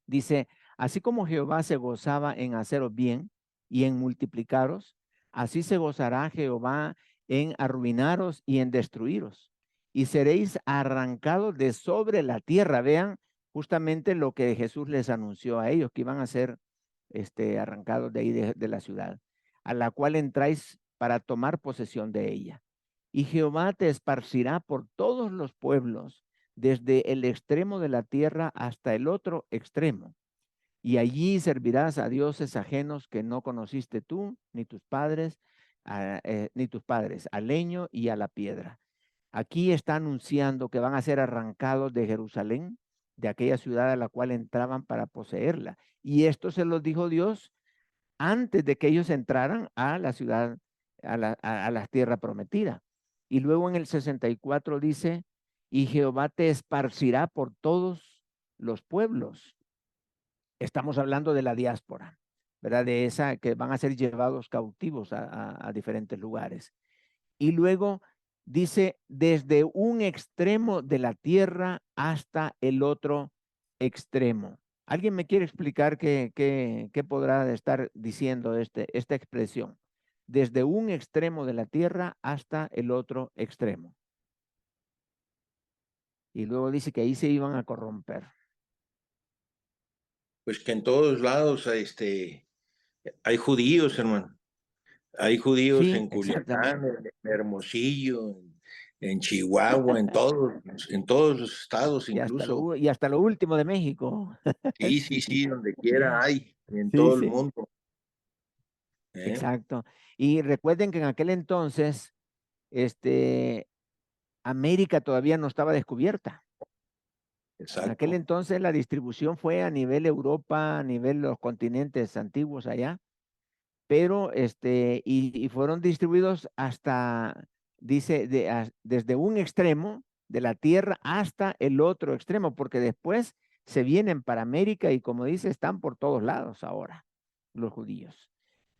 Dice, así como Jehová se gozaba en haceros bien y en multiplicaros, así se gozará Jehová en arruinaros y en destruiros. Y seréis arrancados de sobre la tierra. Vean justamente lo que Jesús les anunció a ellos, que iban a ser arrancados de ahí de la ciudad, a la cual entráis para tomar posesión de ella. Y Jehová te esparcirá por todos los pueblos, desde el extremo de la tierra hasta el otro extremo. Y allí servirás a dioses ajenos que no conociste tú, ni tus padres, al leño y a la piedra. Aquí está anunciando que van a ser arrancados de Jerusalén, de aquella ciudad a la cual entraban para poseerla. Y esto se los dijo Dios antes de que ellos entraran a la ciudad, a la tierra prometida. Y luego en el 64 dice, y Jehová te esparcirá por todos los pueblos. Estamos hablando de la diáspora, ¿verdad? De esa que van a ser llevados cautivos a diferentes lugares. Y luego dice, desde un extremo de la tierra hasta el otro extremo. ¿Alguien me quiere explicar qué podrá estar diciendo esta expresión? Desde un extremo de la tierra hasta el otro extremo. Y luego dice que ahí se iban a corromper. Pues que en todos lados hay judíos, hermano. Hay judíos Sí, en exactamente. Culiacán, en Hermosillo, en Chihuahua, en todos los estados incluso. Y hasta lo último de México. Sí, sí, Sí, sí, donde quiera hay, en sí, todo el sí. mundo. ¿Eh? Exacto. Y recuerden que en aquel entonces, América todavía no estaba descubierta. En aquel Exacto. entonces la distribución fue a nivel Europa, a nivel los continentes antiguos allá, pero y fueron distribuidos hasta, dice, desde un extremo de la tierra hasta el otro extremo, porque después se vienen para América y como dice, están por todos lados ahora los judíos.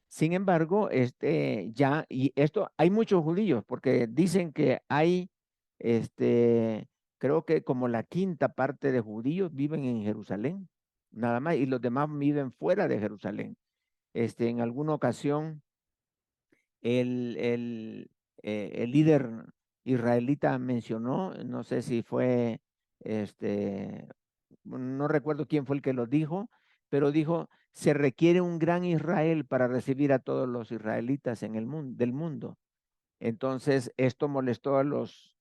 Sin embargo, y esto, hay muchos judíos, porque dicen que hay, creo que como la quinta parte de judíos viven en Jerusalén, nada más, y los demás viven fuera de Jerusalén. En alguna ocasión, el líder israelita mencionó, no sé si fue, no recuerdo quién fue el que lo dijo, pero dijo, se requiere un gran Israel para recibir a todos los israelitas en el mundo, del mundo. Entonces, esto molestó a los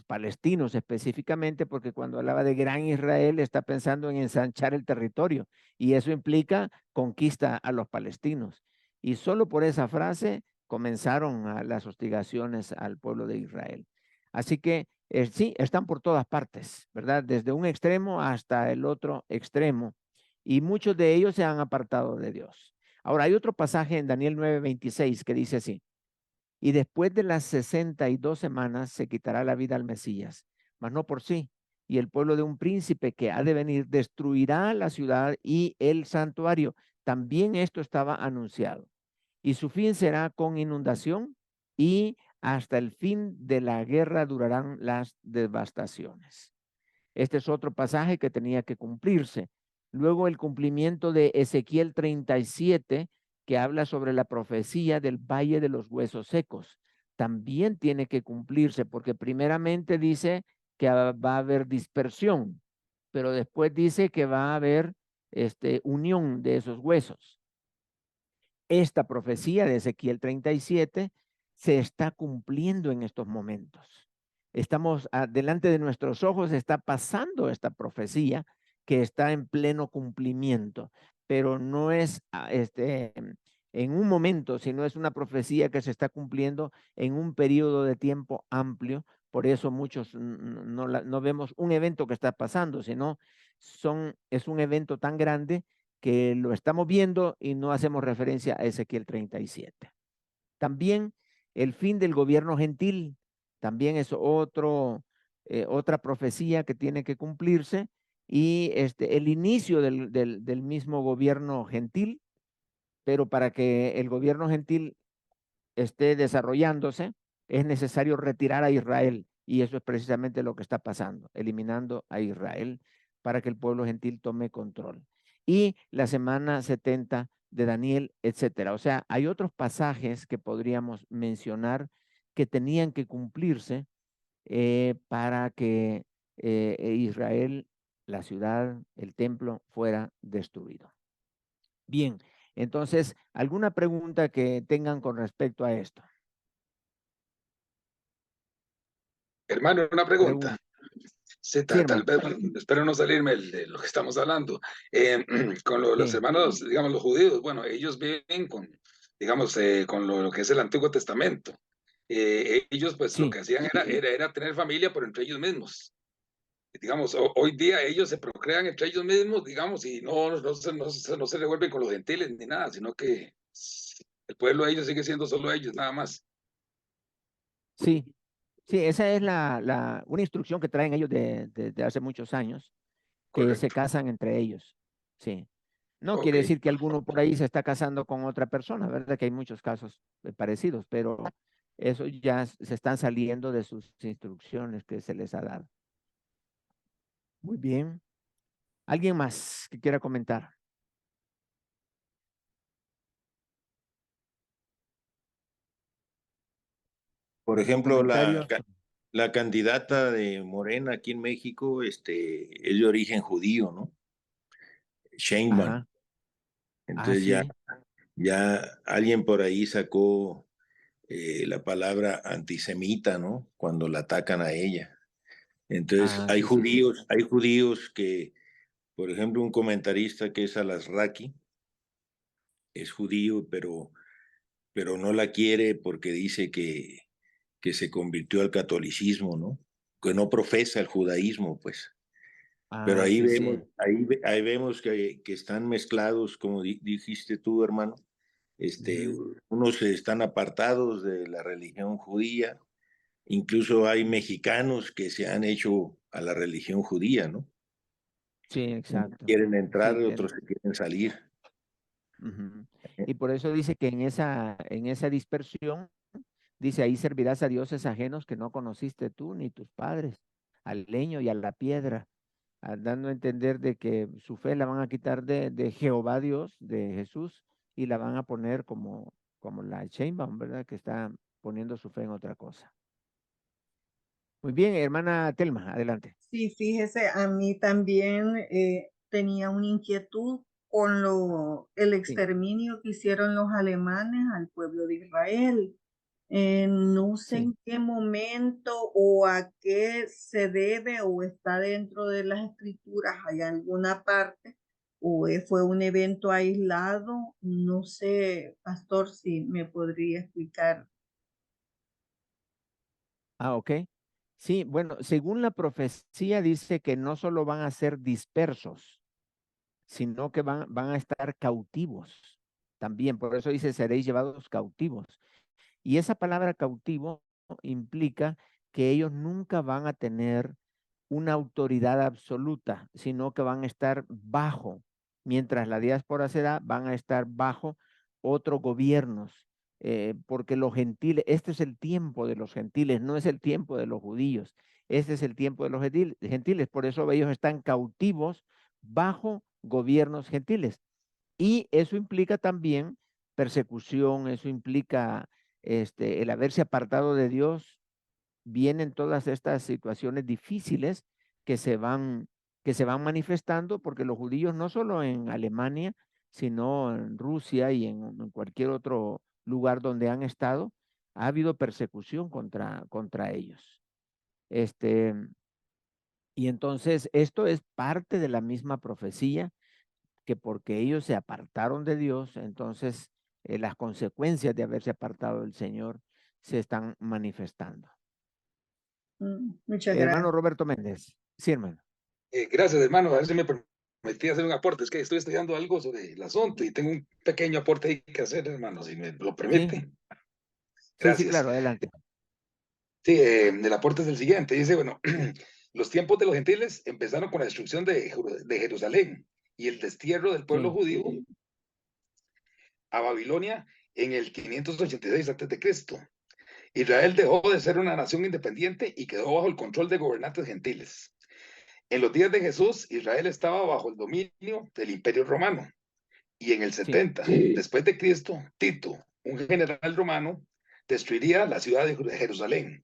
palestinos específicamente, porque cuando hablaba de gran Israel está pensando en ensanchar el territorio, y eso implica conquista a los palestinos. Y solo por esa frase comenzaron las hostigaciones al pueblo de Israel. Así que sí, están por todas partes, ¿verdad? Desde un extremo hasta el otro extremo. Y muchos de ellos se han apartado de Dios. Ahora, hay otro pasaje en Daniel 9:26 que dice así: y después de las 62 semanas se quitará la vida al Mesías, mas no por sí. Y el pueblo de un príncipe que ha de venir destruirá la ciudad y el santuario. También esto estaba anunciado. Y su fin será con inundación, y hasta el fin de la guerra durarán las devastaciones. Este es otro pasaje que tenía que cumplirse. Luego el cumplimiento de Ezequiel 37, que habla sobre la profecía del valle de los huesos secos. También tiene que cumplirse, porque primeramente dice que va a haber dispersión, pero después dice que va a haber unión de esos huesos. Esta profecía de Ezequiel 37 se está cumpliendo en estos momentos. Estamos delante de nuestros ojos, está pasando esta profecía que está en pleno cumplimiento, pero no es en un momento, sino es una profecía que se está cumpliendo en un periodo de tiempo amplio. Por eso muchos no vemos un evento que está pasando, sino es un evento tan grande que lo estamos viendo y no hacemos referencia a Ezequiel 37. También el fin del gobierno gentil, también es otra profecía que tiene que cumplirse, y el inicio del mismo gobierno gentil, pero para que el gobierno gentil esté desarrollándose, es necesario retirar a Israel, y eso es precisamente lo que está pasando, eliminando a Israel para que el pueblo gentil tome control. Y la semana 70 de Daniel, etcétera. O sea, hay otros pasajes que podríamos mencionar que tenían que cumplirse para que Israel, la ciudad, el templo, fuera destruido. Bien, entonces, ¿alguna pregunta que tengan con respecto a esto? Hermano, una pregunta. Pregunta. Sí, Sí, tal hermano. vez, espero no salirme de lo que estamos hablando. Con los Sí, hermanos, digamos, los judíos, bueno, ellos viven con, digamos, con lo que es el Antiguo Testamento. Ellos, pues, lo sí, que hacían era tener familia, pero entre ellos mismos. Digamos, hoy día ellos se procrean entre ellos mismos, digamos, y no se revuelven con los gentiles ni nada, sino que el pueblo de ellos sigue siendo solo ellos, nada más. sí. Sí, esa es una instrucción que traen ellos de hace muchos años, que se Correcto. casan entre ellos. Sí. No Ok. quiere decir que alguno por ahí se está casando con otra persona, ¿verdad? Que hay muchos casos parecidos, pero eso ya se están saliendo de sus instrucciones que se les ha dado. Muy bien. ¿Alguien más que quiera comentar? Por ejemplo, Comentarios. la candidata de Morena aquí en México, es de origen judío, ¿no? Sheinbaum. Ajá. Ah, Entonces sí. ya alguien por ahí sacó la palabra antisemita, ¿no? Cuando la atacan a ella. Entonces Ah, sí, sí, sí. hay judíos que, por ejemplo, un comentarista que es Alasraqui, es judío, pero no la quiere porque dice que se convirtió al catolicismo, ¿no? Que no profesa el judaísmo, pues. Pero Ah, ahí sí, vemos, sí. ahí vemos que están mezclados, como dijiste tú, hermano. Ujú. Unos están apartados de la religión judía, incluso hay mexicanos que se han hecho a la religión judía, ¿no? Sí, exacto. Quieren entrar, Sí, otros que quieren salir. ujú. Y por eso dice que en esa dispersión, dice, ahí servirás a dioses ajenos que no conociste tú ni tus padres, al leño y a la piedra, dando a entender de que su fe la van a quitar de Jehová Dios, de Jesús, y la van a poner como la Sheinbaum, ¿verdad? Que está poniendo su fe en otra cosa. Muy bien, hermana Telma, adelante. Sí, fíjese, a mí también tenía una inquietud con el Sí. exterminio que hicieron los alemanes al pueblo de Israel. No sé Sí. en qué momento o a qué se debe o está dentro de las escrituras, hay alguna parte, o fue un evento aislado. No sé, pastor, si me podría explicar. Ah, ok. Sí, bueno, según la profecía dice que no solo van a ser dispersos, sino que van a estar cautivos también. Por eso dice, seréis llevados cautivos. Y esa palabra cautivo implica que ellos nunca van a tener una autoridad absoluta, sino que van a estar bajo, mientras la diáspora se da, van a estar bajo otros gobiernos, porque los gentiles, este es el tiempo de los gentiles, no es el tiempo de los judíos, este es el tiempo de los gentiles, por eso ellos están cautivos bajo gobiernos gentiles. Y eso implica también persecución, eso implica el haberse apartado de Dios. Vienen todas estas situaciones difíciles que se van, que se van manifestando porque los judíos no solo en Alemania, sino en Rusia y en cualquier otro lugar donde han estado, ha habido persecución contra ellos. Y entonces esto es parte de la misma profecía, que porque ellos se apartaron de Dios, entonces las consecuencias de haberse apartado del Señor se están manifestando. Muchas Hermano gracias. Roberto Méndez. Sí, hermano. Gracias, hermano. A ver si me permití hacer un aporte. Es que estoy estudiando algo sobre el asunto y tengo un pequeño aporte ahí que hacer, hermano, si me lo Sí, permiten. sí, Gracias. claro, adelante. Sí, el aporte es el siguiente. Dice, bueno, los tiempos de los gentiles empezaron con la destrucción de Jerusalén y el destierro del pueblo Sí, judío a Babilonia en el 586 a.C. Israel dejó de ser una nación independiente y quedó bajo el control de gobernantes gentiles. En los días de Jesús, Israel estaba bajo el dominio del Imperio Romano. Y en el sí, 70, después de Cristo, Tito, un general romano, destruiría la ciudad de Jerusalén.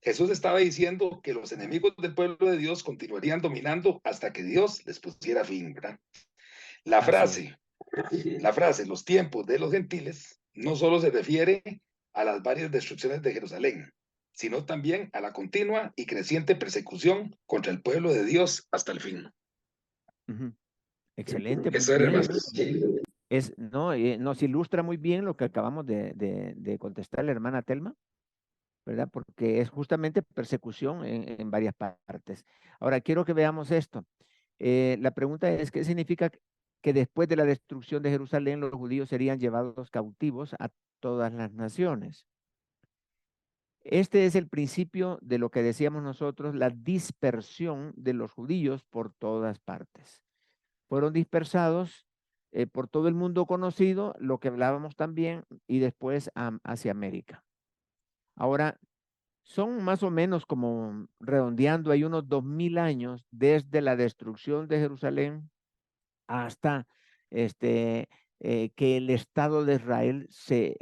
Jesús estaba diciendo que los enemigos del pueblo de Dios continuarían dominando hasta que Dios les pusiera fin, ¿verdad? La así es. frase, los tiempos de los gentiles, no solo se refiere a las varias destrucciones de Jerusalén, sino también a la continua y creciente persecución contra el pueblo de Dios hasta el fin. Ujú. Excelente, muy Eso era, bien, hermano. hermano. No, nos ilustra muy bien lo que acabamos de contestar la hermana Telma, ¿verdad? Porque es justamente persecución en varias partes. Ahora, quiero que veamos esto. La pregunta es, ¿qué significa que después de la destrucción de Jerusalén los judíos serían llevados cautivos a todas las naciones? Este es el principio de lo que decíamos nosotros, la dispersión de los judíos por todas partes. Fueron dispersados por todo el mundo conocido, lo que hablábamos también, y después hacia América. Ahora, son más o menos como redondeando, hay unos 2000 años desde la destrucción de Jerusalén hasta que el Estado de Israel se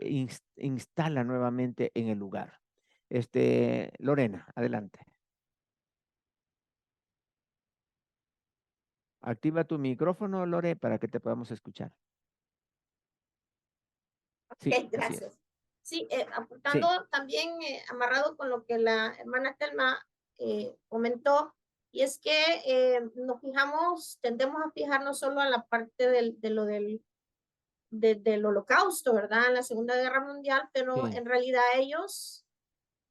instala nuevamente en el lugar. Lorena, adelante. Activa tu micrófono, Lore, para que te podamos escuchar. Sí, así es. Gracias. Sí, apuntando Sí, también amarrado con lo que la hermana Telma comentó, y es que nos fijamos, tendemos a fijarnos solo en la parte del holocausto, ¿verdad? En la Segunda Guerra Mundial, pero sí, en realidad ellos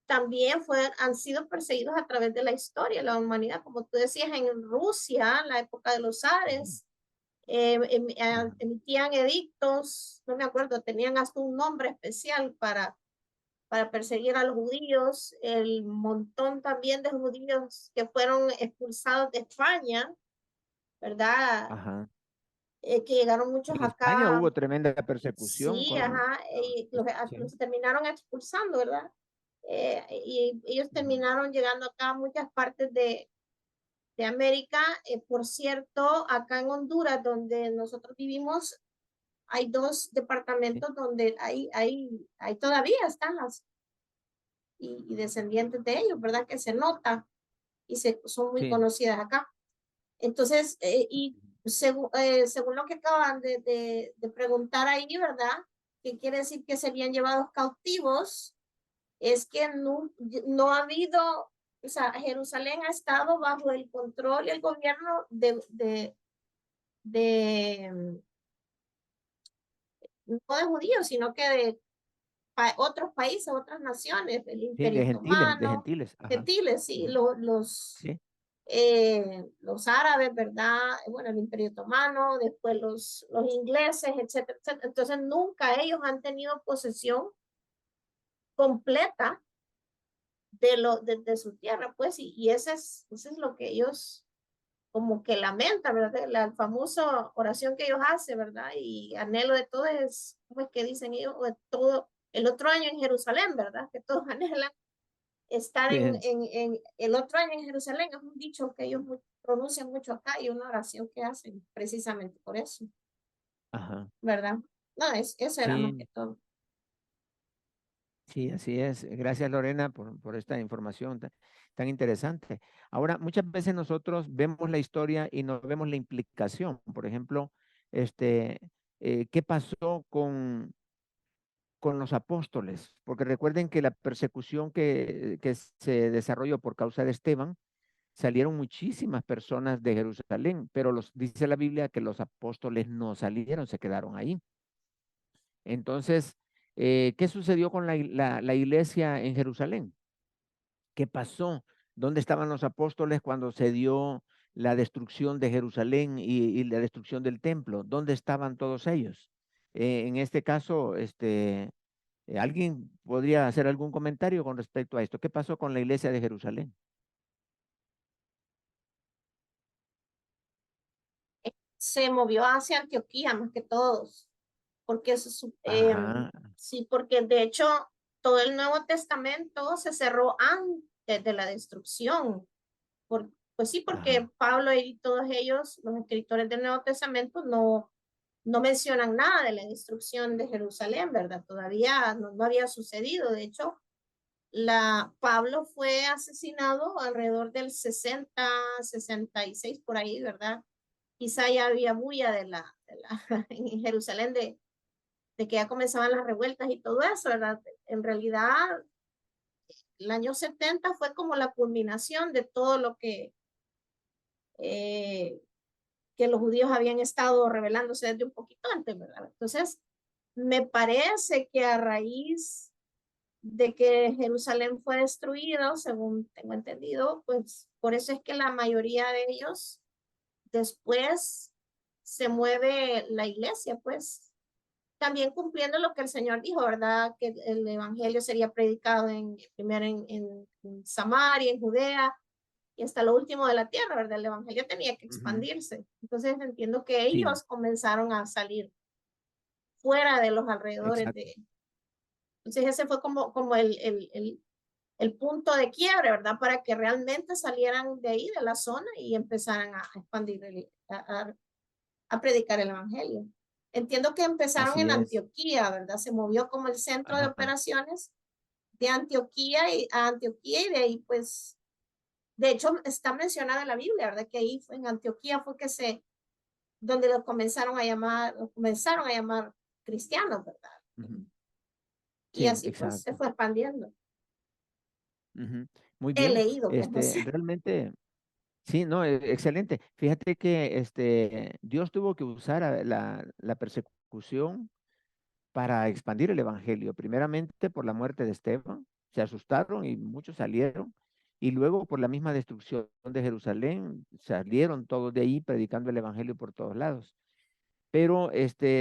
también han sido perseguidos a través de la historia, la humanidad, como tú decías, en Rusia, en la época de los ujú, zares, ajá, emitían edictos, no me acuerdo, tenían hasta un nombre especial para perseguir a los judíos, el montón también de judíos que fueron expulsados de España, ¿verdad? ajá. Que llegaron muchos En España acá, hubo tremenda persecución sí, ajá, y sí, los terminaron expulsando, ¿verdad? Y ellos ujú, terminaron llegando acá a muchas partes de América. Por cierto, acá en Honduras, donde nosotros vivimos, hay dos sí, departamentos donde hay todavía están y descendientes de ellos, ¿verdad? Que se nota y son muy sí, conocidas acá. Entonces, según lo que acaban de preguntar ahí, ¿verdad? ¿Qué quiere decir que serían llevados cautivos? Es que no ha habido, o sea, Jerusalén ha estado bajo el control y el gobierno de no de judíos, sino que de otros países, otras naciones, el sí, Imperio de Otomano, gentiles, ajá, gentiles, sí, ujú, sí, los árabes, ¿verdad? Bueno, el Imperio Otomano, después los ingleses, etcétera, etcétera. Entonces, nunca ellos han tenido posesión completa de su tierra, pues, y ese es lo que ellos como que lamentan, ¿verdad? La famosa oración que ellos hacen, ¿verdad? Y anhelo de todo es, ¿cómo es que dicen ellos? Todo, el otro año en Jerusalén, ¿verdad? Que todos anhelan estar sí, en el otro año en Jerusalén. Es un dicho que ellos pronuncian mucho acá y una oración que hacen precisamente por eso, ajá, ¿verdad? No, eso era más que sí, todo. sí, así es. Gracias, Lorena, por esta información tan interesante. Ahora, muchas veces nosotros vemos la historia y no vemos la implicación. Por ejemplo, ¿qué pasó con con los apóstoles, porque recuerden que la persecución que se desarrolló por causa de Esteban, salieron muchísimas personas de Jerusalén, pero dice la Biblia que los apóstoles no salieron, se quedaron ahí. Entonces, ¿qué sucedió con la iglesia en Jerusalén? ¿Qué pasó? ¿Dónde estaban los apóstoles cuando se dio la destrucción de Jerusalén y la destrucción del templo? ¿Dónde estaban todos ellos? En este caso, ¿alguien podría hacer algún comentario con respecto a esto? ¿Qué pasó con la iglesia de Jerusalén? Se movió hacia Antioquía más que todos, porque Ajá, sí, porque de hecho todo el Nuevo Testamento se cerró antes de la destrucción. Pues sí, porque ajá. Pablo y todos ellos, los escritores del Nuevo Testamento, no mencionan nada de la destrucción de Jerusalén, ¿verdad? Todavía no había sucedido. De hecho, Pablo fue asesinado alrededor del 60, 66 por ahí, ¿verdad? Quizá ya había bulla en Jerusalén de que ya comenzaban las revueltas y todo eso, ¿verdad? En realidad, el año 70 fue como la culminación de todo lo que los judíos habían estado rebelándose desde un poquito antes, ¿verdad? Entonces, me parece que a raíz de que Jerusalén fue destruido, según tengo entendido, pues por eso es que la mayoría de ellos después se mueve la iglesia, pues también cumpliendo lo que el Señor dijo, ¿verdad? Que el evangelio sería predicado primero en Samaria, en Judea y hasta lo último de la tierra, ¿verdad? El evangelio tenía que Ujú. expandirse. Entonces entiendo que Sí, ellos comenzaron a salir fuera de los alrededores exacto. de... Entonces ese fue como el punto de quiebre, ¿verdad? Para que realmente salieran de ahí, de la zona, y empezaran a expandir, a predicar el evangelio. Entiendo que empezaron Así en es. Antioquía, ¿verdad? Se movió como el centro de Ajá. operaciones de Antioquía a Antioquía y de ahí pues, de hecho está mencionada en la Biblia, ¿verdad? Que ahí en Antioquía fue donde lo comenzaron a llamar cristianos, ¿verdad? Ujú. Y Sí, así pues se exacto. fue expandiendo. Ujú. Muy He bien. leído, pues no sé. Realmente, sí, no, excelente. Fíjate que Dios tuvo que usar la persecución para expandir el evangelio. Primeramente por la muerte de Esteban, se asustaron y muchos salieron. Y luego por la misma destrucción de Jerusalén, salieron todos de ahí predicando el evangelio por todos lados. Pero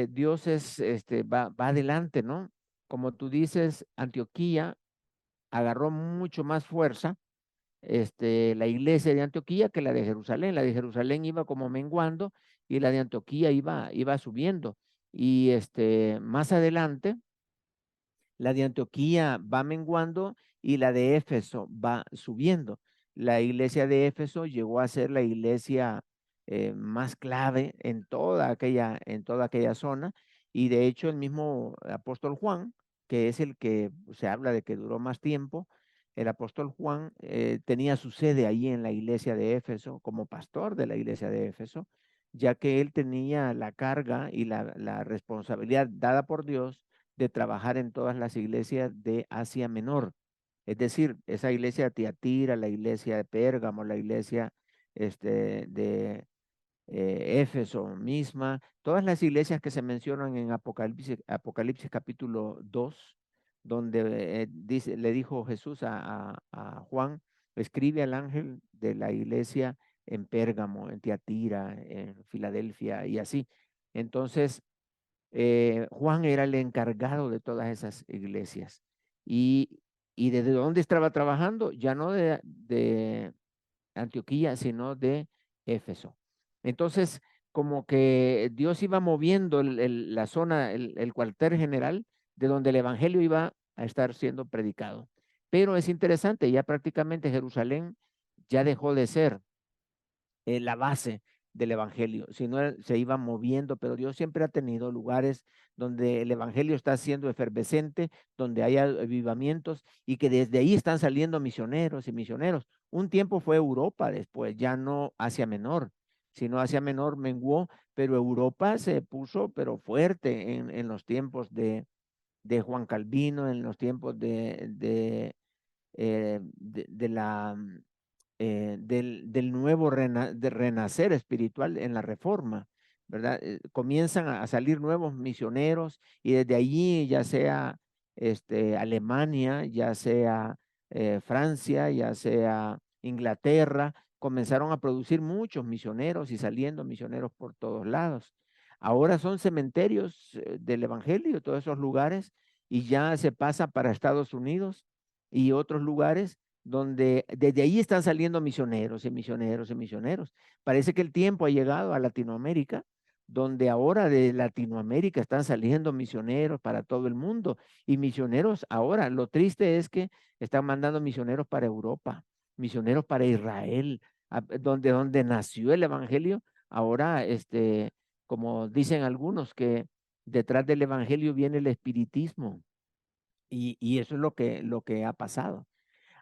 Dios va adelante, ¿no? Como tú dices, Antioquía agarró mucho más fuerza, la iglesia de Antioquía que la de Jerusalén. La de Jerusalén iba como menguando y la de Antioquía iba subiendo. Y más adelante, la de Antioquía va menguando y la de Éfeso va subiendo. La iglesia de Éfeso llegó a ser la iglesia más clave en toda aquella zona. Y de hecho el mismo apóstol Juan, que es el que se habla de que duró más tiempo, el apóstol Juan tenía su sede ahí en la iglesia de Éfeso como pastor de la iglesia de Éfeso, ya que él tenía la carga y la responsabilidad dada por Dios de trabajar en todas las iglesias de Asia Menor. Es decir, esa iglesia de Tiatira, la iglesia de Pérgamo, la iglesia de Éfeso misma, todas las iglesias que se mencionan en Apocalipsis capítulo 2, donde le dijo Jesús a Juan, escribe al ángel de la iglesia en Pérgamo, en Tiatira, en Filadelfia y así. Entonces, Juan era el encargado de todas esas iglesias. Y desde dónde estaba trabajando, ya no de Antioquía, sino de Éfeso. Entonces, como que Dios iba moviendo la zona, el cuartel general, de donde el evangelio iba a estar siendo predicado. Pero es interesante, ya prácticamente Jerusalén ya dejó de ser la base del evangelio, sino se iba moviendo, pero Dios siempre ha tenido lugares donde el evangelio está siendo efervescente, donde hay avivamientos y que desde ahí están saliendo misioneros y misioneros. Un tiempo fue Europa, después ya no Asia Menor, sino Asia Menor menguó, pero Europa se puso pero fuerte en los tiempos Juan Calvino, en los tiempos del nuevo renacer espiritual en la Reforma, ¿verdad? Comienzan a salir nuevos misioneros y desde allí, ya sea Alemania, ya sea Francia, ya sea Inglaterra, comenzaron a producir muchos misioneros y saliendo misioneros por todos lados. Ahora son cementerios del Evangelio, todos esos lugares, y ya se pasa para Estados Unidos y otros lugares donde desde ahí están saliendo misioneros y misioneros y misioneros. Parece que el tiempo ha llegado a Latinoamérica, donde ahora de Latinoamérica están saliendo misioneros para todo el mundo. Y misioneros ahora, lo triste es que están mandando misioneros para Europa, misioneros para Israel, donde nació el Evangelio. Ahora, como dicen algunos, que detrás del Evangelio viene el espiritismo. Y eso es lo que ha pasado.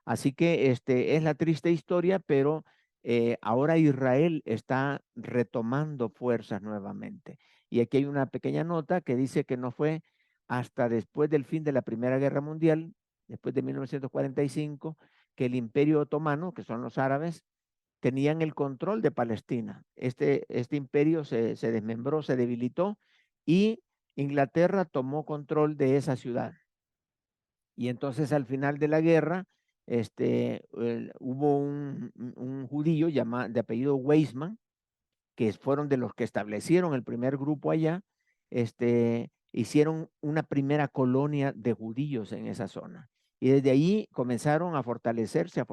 Así que es la triste historia, pero ahora Israel está retomando fuerzas nuevamente. Y aquí hay una pequeña nota que dice que no fue hasta después del fin de la Primera Guerra Mundial, después de 1945, que el Imperio Otomano, que son los árabes, tenían el control de Palestina. Este imperio se desmembró, se debilitó y Inglaterra tomó control de esa ciudad. Y entonces al final de la guerra, hubo un judío de apellido Weizmann, que fueron de los que establecieron el primer grupo allá, hicieron una primera colonia de judíos en esa zona. Y desde ahí comenzaron a fortalecerse,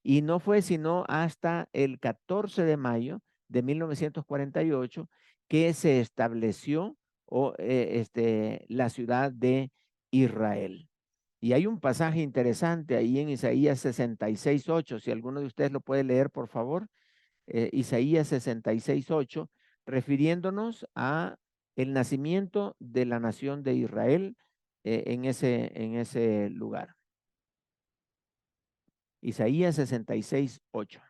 y no fue sino hasta el 14 de mayo de 1948 que se estableció la ciudad de Israel. Y hay un pasaje interesante ahí en Isaías 66:8, si alguno de ustedes lo puede leer, por favor. Isaías 66:8, refiriéndonos a el nacimiento de la nación de Israel en ese lugar. Isaías 66:8.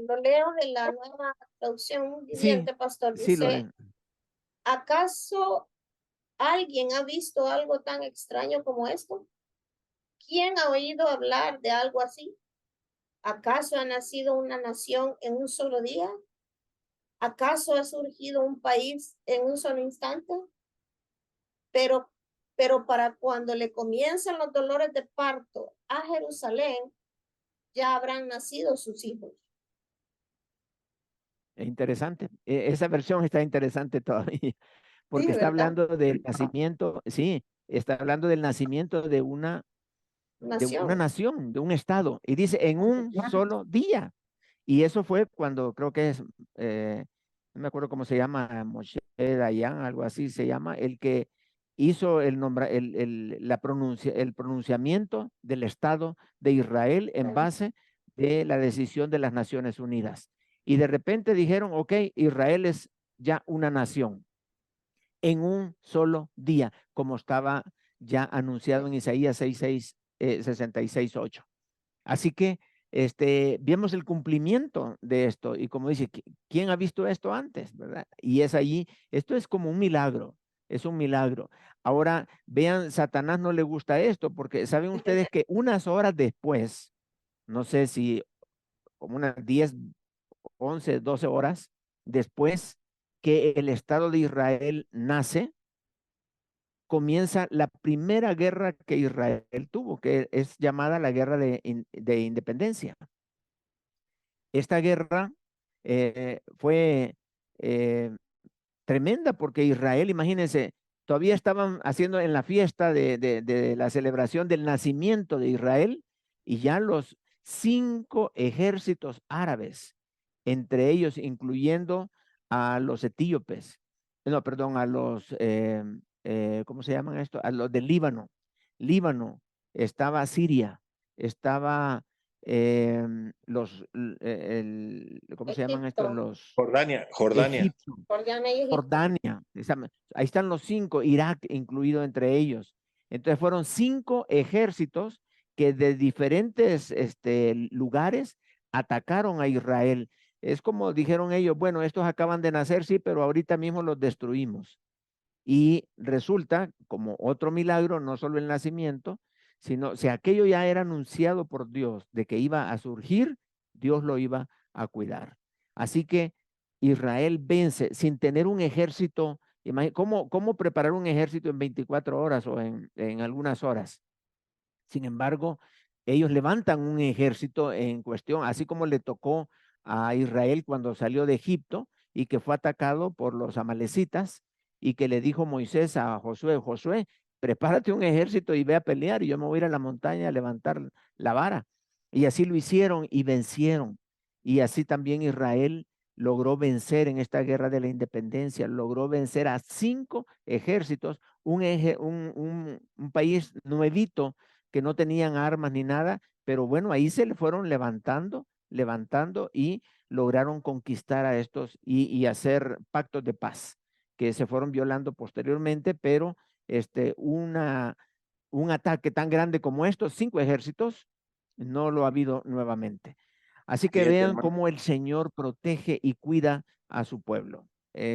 Lo leo de la nueva traducción Sí, viviente, pastor. sí, Dice, Lorena. ¿acaso alguien ha visto algo tan extraño como esto? ¿Quién ha oído hablar de algo así? ¿Acaso ha nacido una nación en un solo día? ¿Acaso ha surgido un país en un solo instante? Pero para cuando le comiencen los dolores de parto a Jerusalén, ya habrán nacido sus hijos. Interesante. Esa versión está interesante todavía, porque Sí, está ¿verdad? hablando del nacimiento, sí, está hablando del nacimiento de una nación, de un estado, y dice en un solo día. Y eso fue cuando creo que es, no me acuerdo cómo se llama, Moshe Dayan, algo así se llama, el que hizo el pronunciamiento del Estado de Israel en base de la decisión de las Naciones Unidas. Y de repente dijeron, ok, Israel es ya una nación en un solo día, como estaba ya anunciado en Isaías 66:8. Así que vemos el cumplimiento de esto, y como dice, ¿quién ha visto esto antes? ¿Verdad? Y es allí, esto es como un milagro, es un milagro. Ahora, vean, Satanás no le gusta esto, porque saben ustedes que unas horas después, no sé si como unas 10, 11, 12 horas después que el Estado de Israel nace, comienza la primera guerra que Israel tuvo, que es llamada la Guerra de Independencia. Esta guerra fue tremenda porque Israel, imagínense, todavía estaban haciendo en la fiesta de la celebración del nacimiento de Israel, y ya los 5 ejércitos árabes, entre ellos incluyendo a los etíopes, no, perdón, a los, ¿cómo se llaman esto? A los del Líbano. Líbano, estaba Siria, estaba ¿cómo se llaman estos? Egipto. Jordania. Egipto, Jordania, ahí están los 5, Irak incluido entre ellos. Entonces fueron 5 ejércitos que de diferentes lugares atacaron a Israel. Es como dijeron ellos, bueno, estos acaban de nacer, sí, pero ahorita mismo los destruimos. Y resulta, como otro milagro, no solo el nacimiento, sino si aquello ya era anunciado por Dios de que iba a surgir, Dios lo iba a cuidar. Así que Israel vence sin tener un ejército. ¿Cómo preparar un ejército en 24 horas o en algunas horas? Sin embargo, ellos levantan un ejército en cuestión, así como le tocó a Israel cuando salió de Egipto y que fue atacado por los amalecitas y que le dijo Moisés a Josué, Josué, prepárate un ejército y ve a pelear y yo me voy a ir a la montaña a levantar la vara. Y así lo hicieron y vencieron. Y así también Israel logró vencer en esta guerra de la independencia, logró vencer a 5 ejércitos, un país nuevito que no tenían armas ni nada, pero bueno, ahí se le fueron levantando y lograron conquistar a estos y hacer pactos de paz que se fueron violando posteriormente, pero un ataque tan grande como estos, 5 ejércitos, no lo ha habido nuevamente. Así que Fíjate, vean hermano, cómo el Señor protege y cuida a su pueblo.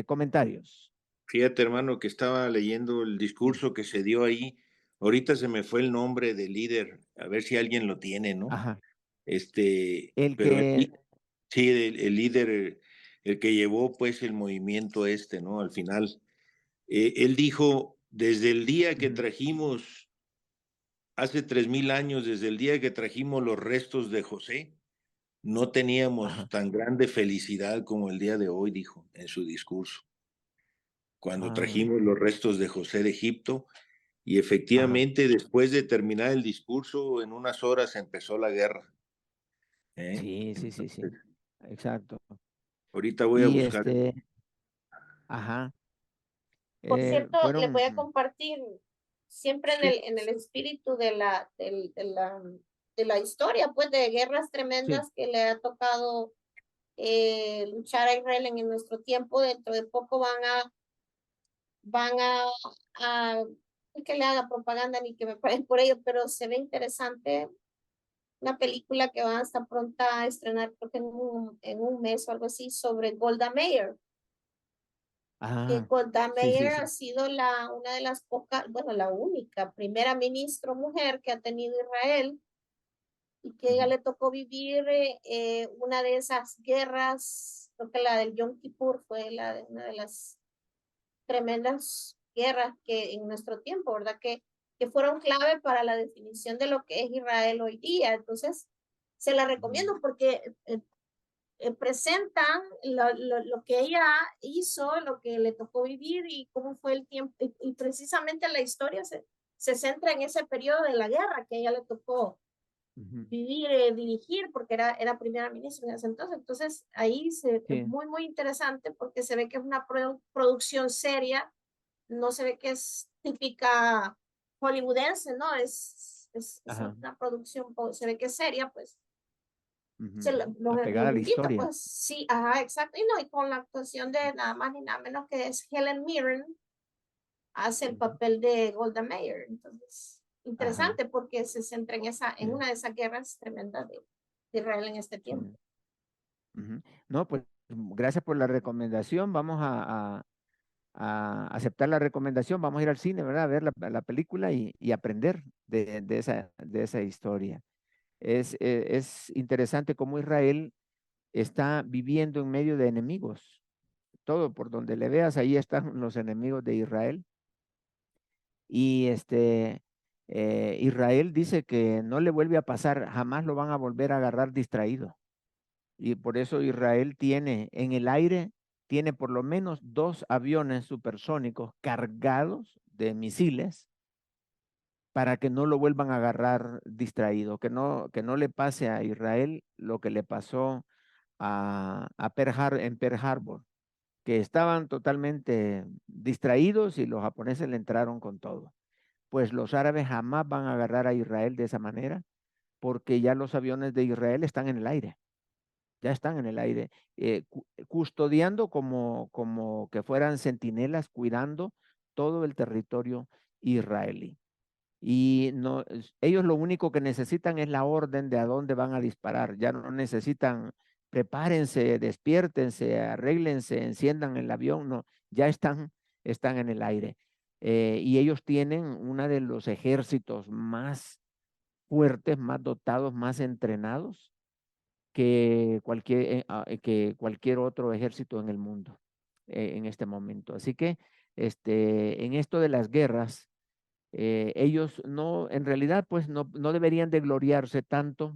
Comentarios. fíjate, hermano, que estaba leyendo el discurso que se dio ahí. Ahorita se me fue el nombre del líder, a ver si alguien lo tiene, ¿no? Ajá. El Pero que, sí, el líder, el que llevó pues el movimiento ¿no? Al final, él dijo, desde el día que ujú, trajimos, hace 3000 años, desde el día que trajimos los restos de José, no teníamos ajá. tan grande felicidad como el día de hoy, dijo en su discurso, cuando Ah, trajimos los restos de José de Egipto, y ajá. efectivamente después de terminar el discurso, en unas horas empezó la guerra. ¿Eh? Sí, sí, sí, Entonces, sí. Exacto. ahorita voy a Y buscar. ajá, Por cierto, les voy fueron, a compartir siempre Sí, en el espíritu de la historia, pues de guerras sí, tremendas que le ha tocado luchar a Israel en nuestro tiempo. Dentro de poco van a no que le haga propaganda ni que me paguen por ello, pero se ve interesante una película que va a estar pronta a estrenar, creo que en un mes o algo así, sobre Golda Meir, que ah, Golda sí, sí, Meir sí. ha sido una de las pocas, bueno, la única primera ministra mujer que ha tenido Israel, y que ella Ujú, le tocó vivir una de esas guerras, creo que la del Yom Kippur fue una de las tremendas guerras que en nuestro tiempo, ¿verdad? Que fueron clave para la definición de lo que es Israel hoy día. Entonces, se la ujú, recomiendo porque presentan lo que ella hizo, lo que le tocó vivir y cómo fue el tiempo. Y precisamente la historia se centra en ese periodo de la guerra que ella le tocó ujú, vivir, dirigir, porque era primera ministra en ese entonces. Entonces, ahí es sí, muy, muy interesante porque se ve que es una producción seria, no se ve que es típica hollywoodense, ¿no? Es ajá, una producción, se ve que es seria, pues ujú. Apegada los a la invito, historia. pues sí, ajá, exacto, y no, y con la actuación de nada más ni nada menos que es Helen Mirren, hace el Ujú, papel de Golda Meir. Entonces, ajá, interesante porque se centra en sí, una de esas guerras tremendas de Israel en este sí. tiempo. Ujú. No, pues gracias por la recomendación. Vamos a aceptar la recomendación. Vamos a ir al cine, ¿verdad? A ver la película y aprender de esa historia. Es interesante cómo Israel está viviendo en medio de enemigos. Todo por donde le veas, ahí están los enemigos de Israel. Y Israel dice que no le vuelve a pasar, jamás lo van a volver a agarrar distraído. Y por eso Israel tiene en el aire, tiene por lo menos 2 aviones supersónicos cargados de misiles para que no lo vuelvan a agarrar distraído, que no le pase a Israel lo que le pasó en Pearl Harbor, que estaban totalmente distraídos y los japoneses le entraron con todo. Pues los árabes jamás van a agarrar a Israel de esa manera, porque ya los aviones de Israel están en el aire, ya están en el aire, custodiando como que fueran centinelas, cuidando todo el territorio israelí. Y no, ellos lo único que necesitan es la orden de a dónde van a disparar, ya no necesitan prepárense, despiértense, arréglense, enciendan el avión, no, ya están en el aire. Y ellos tienen uno de los ejércitos más fuertes, más dotados, más entrenados que cualquier otro ejército en el mundo en este momento. Así que en esto de las guerras, ellos no, en realidad, pues no deberían de gloriarse tanto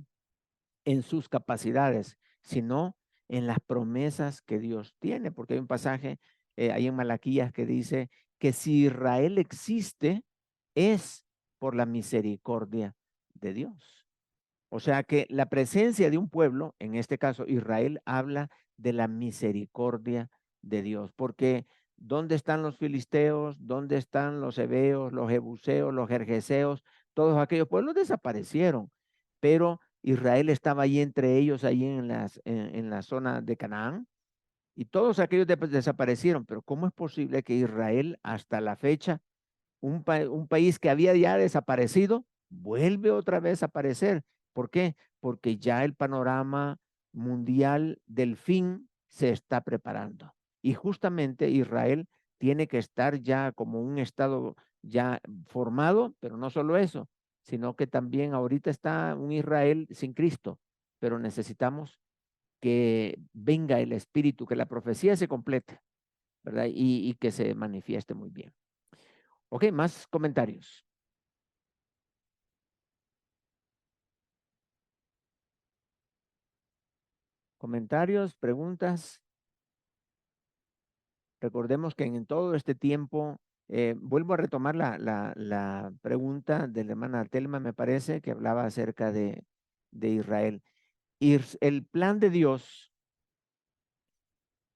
en sus capacidades, sino en las promesas que Dios tiene, porque hay un pasaje ahí en Malaquías que dice que si Israel existe, es por la misericordia de Dios. O sea que la presencia de un pueblo, en este caso Israel, habla de la misericordia de Dios, porque ¿dónde están los filisteos? ¿Dónde están los heveos, los jebuseos, los gergeseos? Todos aquellos pueblos desaparecieron, pero Israel estaba ahí entre ellos, ahí en la zona de Canaán, y todos aquellos desaparecieron. Pero ¿cómo es posible que Israel hasta la fecha, un país que había ya desaparecido, vuelve otra vez a aparecer? ¿Por qué? Porque ya el panorama mundial del fin se está preparando. Y justamente Israel tiene que estar ya como un estado ya formado, pero no solo eso, sino que también ahorita está un Israel sin Cristo, pero necesitamos que venga el Espíritu, que la profecía se complete, ¿verdad? Y que se manifieste muy bien. Ok, más comentarios. Comentarios, preguntas. Recordemos que en todo este tiempo, vuelvo a retomar la pregunta de la hermana Telma, me parece, que hablaba acerca de Israel. Y el plan de Dios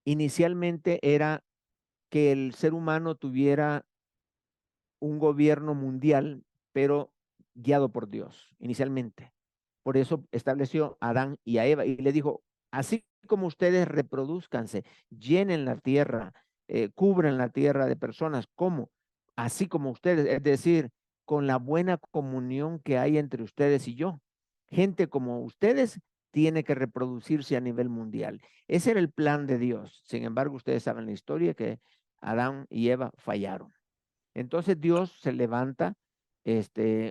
inicialmente era que el ser humano tuviera un gobierno mundial, pero guiado por Dios, inicialmente. Por eso estableció a Adán y a Eva y le dijo, así como ustedes reproduzcanse, llenen la tierra, cubren la tierra de personas, ¿cómo? Así como ustedes, es decir, con la buena comunión que hay entre ustedes y yo. Gente como ustedes tiene que reproducirse a nivel mundial. Ese era el plan de Dios. Sin embargo, ustedes saben la historia que Adán y Eva fallaron. Entonces Dios se levanta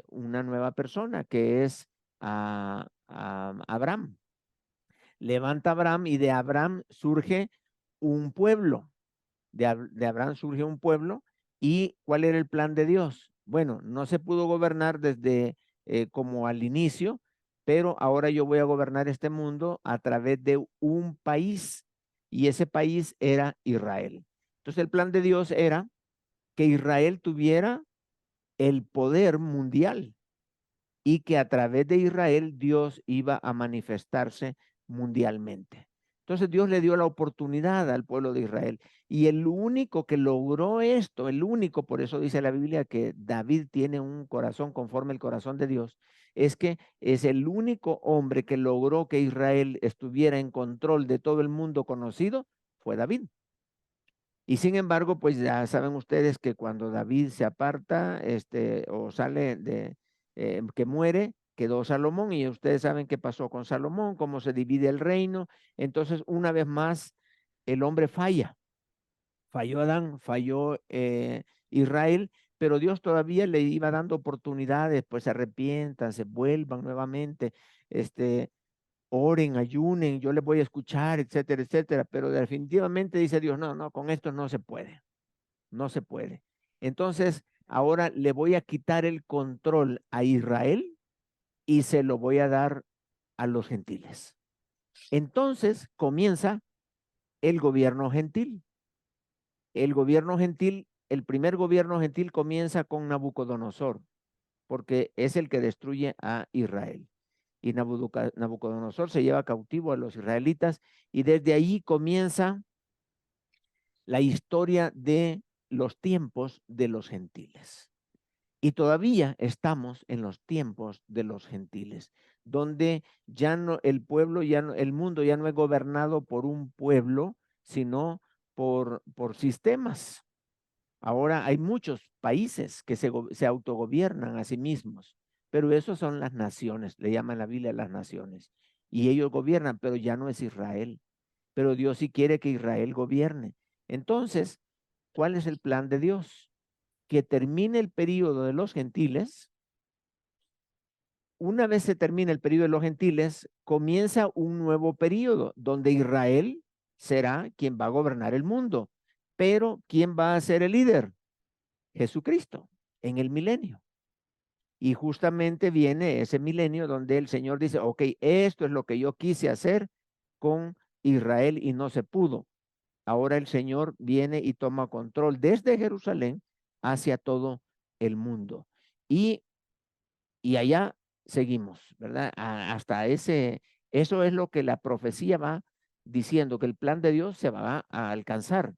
una nueva persona que es Abraham. Levanta a Abraham y de Abraham surge un pueblo. De Abraham surge un pueblo. ¿Y cuál era el plan de Dios? Bueno, no se pudo gobernar desde como al inicio, pero ahora yo voy a gobernar este mundo a través de un país y ese país era Israel. Entonces el plan de Dios era que Israel tuviera el poder mundial y que a través de Israel Dios iba a manifestarse mundialmente. Entonces Dios le dio la oportunidad al pueblo de Israel y el único que logró esto, el único, por eso dice la Biblia que David tiene un corazón conforme al corazón de Dios, es que es el único hombre que logró que Israel estuviera en control de todo el mundo conocido, fue David. Y sin embargo, pues ya saben ustedes que cuando David se aparta, o sale que muere, quedó Salomón, y ustedes saben qué pasó con Salomón, cómo se divide el reino. Entonces, una vez más, el hombre falla. Falló Adán, falló Israel, pero Dios todavía le iba dando oportunidades, pues se arrepientan, se vuelvan nuevamente, oren, ayunen, yo les voy a escuchar, etcétera, etcétera, pero definitivamente dice Dios, no, no, con esto no se puede, no se puede. Entonces, ahora le voy a quitar el control a Israel y se lo voy a dar a los gentiles. Entonces comienza el gobierno gentil. El gobierno gentil, el primer gobierno gentil comienza con Nabucodonosor, porque es el que destruye a Israel. Y Nabucodonosor se lleva cautivo a los israelitas y desde ahí comienza la historia de los tiempos de los gentiles. Y todavía estamos en los tiempos de los gentiles, donde ya no, el pueblo, ya no, el mundo ya no es gobernado por un pueblo, sino por sistemas. Ahora hay muchos países que se autogobiernan a sí mismos, pero esos son las naciones, le llaman la Biblia las naciones. y ellos gobiernan, pero ya no es Israel. Pero Dios sí quiere que Israel gobierne. Entonces, ¿cuál es el plan de Dios? Que termine el período de los gentiles. Una vez se termine el período de los gentiles, comienza un nuevo período donde Israel será quien va a gobernar el mundo. Pero ¿quién va a ser el líder? Jesucristo en el milenio. Y justamente viene ese milenio donde el Señor dice, ok, esto es lo que yo quise hacer con Israel y no se pudo. Ahora el Señor viene y toma control desde Jerusalén hacia todo el mundo. Y allá seguimos, ¿verdad? Hasta eso es lo que la profecía va diciendo, que el plan de Dios se va a alcanzar,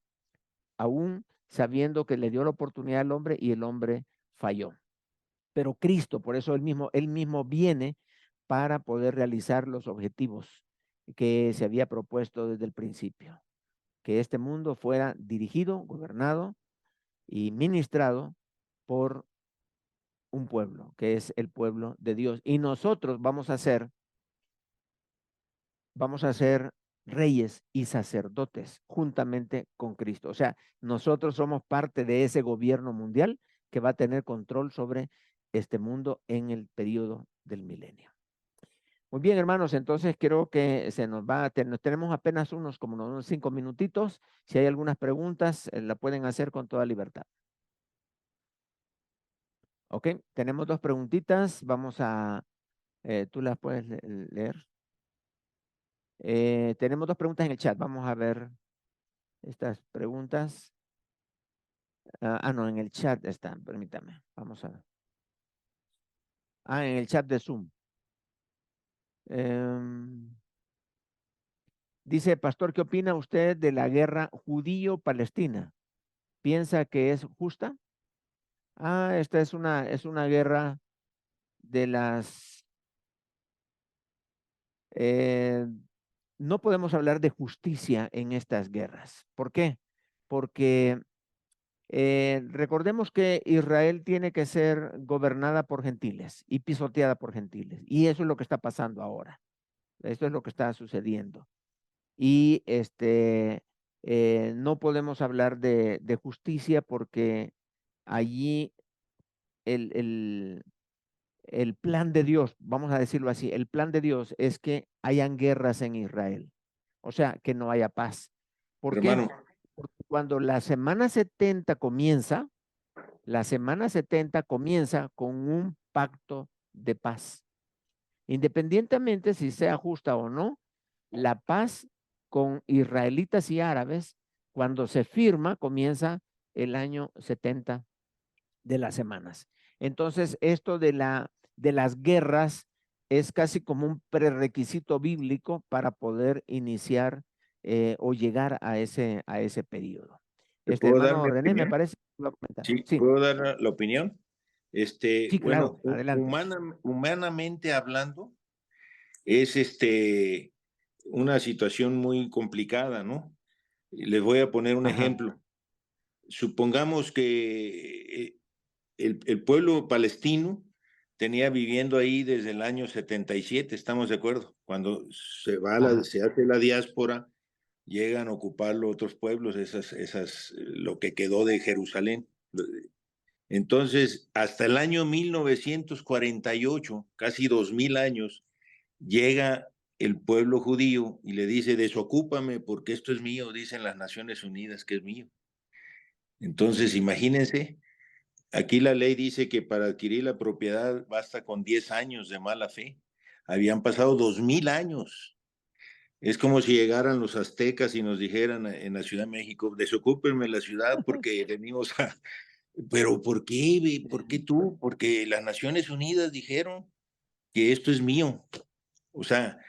aún sabiendo que le dio la oportunidad al hombre y el hombre falló. Pero Cristo, por eso él mismo viene para poder realizar los objetivos que se había propuesto desde el principio, que este mundo fuera dirigido, gobernado y ministrado por un pueblo, que es el pueblo de Dios. Y nosotros vamos a ser reyes y sacerdotes juntamente con Cristo. O sea, nosotros somos parte de ese gobierno mundial que va a tener control sobre este mundo en el periodo del milenio. Muy bien, hermanos, entonces creo que tenemos apenas unos 5 minutitos. Si hay algunas preguntas, la pueden hacer con toda libertad. Ok, tenemos 2 preguntitas. Vamos a, tú las puedes leer. Tenemos 2 preguntas en el chat. Vamos a ver estas preguntas. No, en el chat están, permítame. Vamos a ver. En el chat de Zoom. Dice, pastor, ¿qué opina usted de la guerra judío-palestina? ¿Piensa que es justa? Esta es una guerra de las... no podemos hablar de justicia en estas guerras. ¿Por qué? Porque recordemos que Israel tiene que ser gobernada por gentiles y pisoteada por gentiles. Y eso es lo que está pasando ahora. Esto es lo que está sucediendo. Y no podemos hablar de justicia porque allí el plan de Dios, vamos a decirlo así, el plan de Dios es que hayan guerras en Israel. O sea, que no haya paz. ¿Por qué? Hermano, Porque cuando la semana 70 comienza, con un pacto de paz. Independientemente si sea justa o no, la paz con israelitas y árabes, cuando se firma, comienza el año 70 de las semanas. Entonces, esto de las guerras es casi como un prerequisito bíblico para poder iniciar o llegar a ese periodo. ¿te puedo dar Hermano mi René, me opinión? parece que iba a comentar. Sí, Sí, ¿puedo dar la opinión? sí, Bueno, claro, adelante. humanamente hablando, es una situación muy complicada, ¿no? Les voy a poner un Ajá. ejemplo. Supongamos que el pueblo palestino tenía viviendo ahí desde el año 77, estamos de acuerdo. Cuando se hace la diáspora, llegan a ocuparlo otros pueblos, lo que quedó de Jerusalén. Entonces, hasta el año 1948, casi 2000 años, llega el pueblo judío y le dice, desocúpame porque esto es mío, dicen las Naciones Unidas que es mío. Entonces, imagínense, aquí la ley dice que para adquirir la propiedad basta con 10 años de mala fe. Habían pasado 2000 años. Es como si llegaran los aztecas y nos dijeran en la Ciudad de México, desocúpenme la ciudad porque venimos a... Pero ¿por qué? ¿Por qué tú? Porque las Naciones Unidas dijeron que esto es mío. O sea,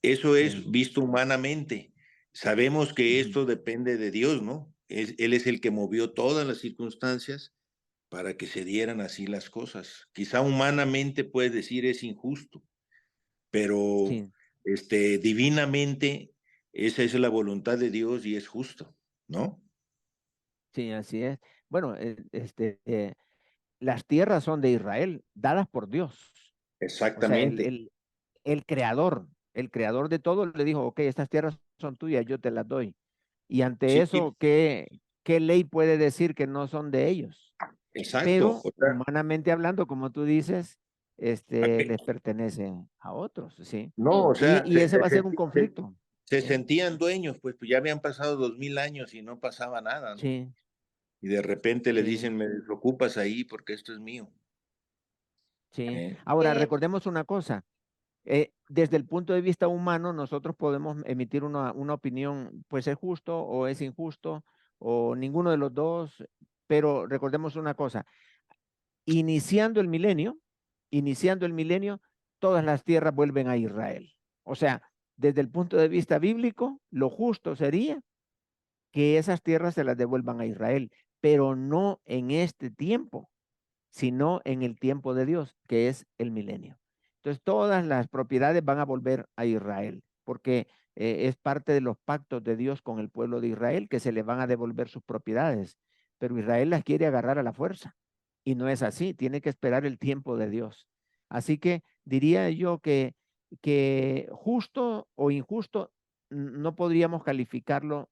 eso es visto humanamente. Sabemos que esto depende de Dios, ¿no? Él es el que movió todas las circunstancias para que se dieran así las cosas. Quizá humanamente puedes decir es injusto, pero Sí, divinamente esa es la voluntad de Dios y es justo, ¿no? sí, así es. Bueno, las tierras son de Israel, dadas por Dios. O sea, Exactamente. el creador el creador de todo le dijo, ok, estas tierras son tuyas, yo te las doy. Y ante Sí, eso, ¿qué ley puede decir que no son de ellos? exacto. Pero O sea, humanamente hablando, como tú dices, ¿a qué? les pertenece a otros, ¿sí? No, o sea, Y ese va a ser un conflicto. se Sí, sentían dueños, pues ya habían pasado 2000 años y no pasaba nada, ¿no? sí, Y de repente le sí, dicen, me desocupas ahí porque esto es mío. sí. Eh, Ahora, Eh, recordemos una cosa. Desde el punto de vista humano, nosotros podemos emitir una opinión, pues es justo o es injusto, o ninguno de los dos, pero recordemos una cosa, iniciando el milenio, todas las tierras vuelven a Israel. O sea, desde el punto de vista bíblico, lo justo sería que esas tierras se las devuelvan a Israel, pero no en este tiempo, sino en el tiempo de Dios, que es el milenio. Entonces, todas las propiedades van a volver a Israel, porque es parte de los pactos de Dios con el pueblo de Israel, que se le van a devolver sus propiedades, pero Israel las quiere agarrar a la fuerza, y no es así, tiene que esperar el tiempo de Dios. Así que diría yo que justo o injusto no podríamos calificarlo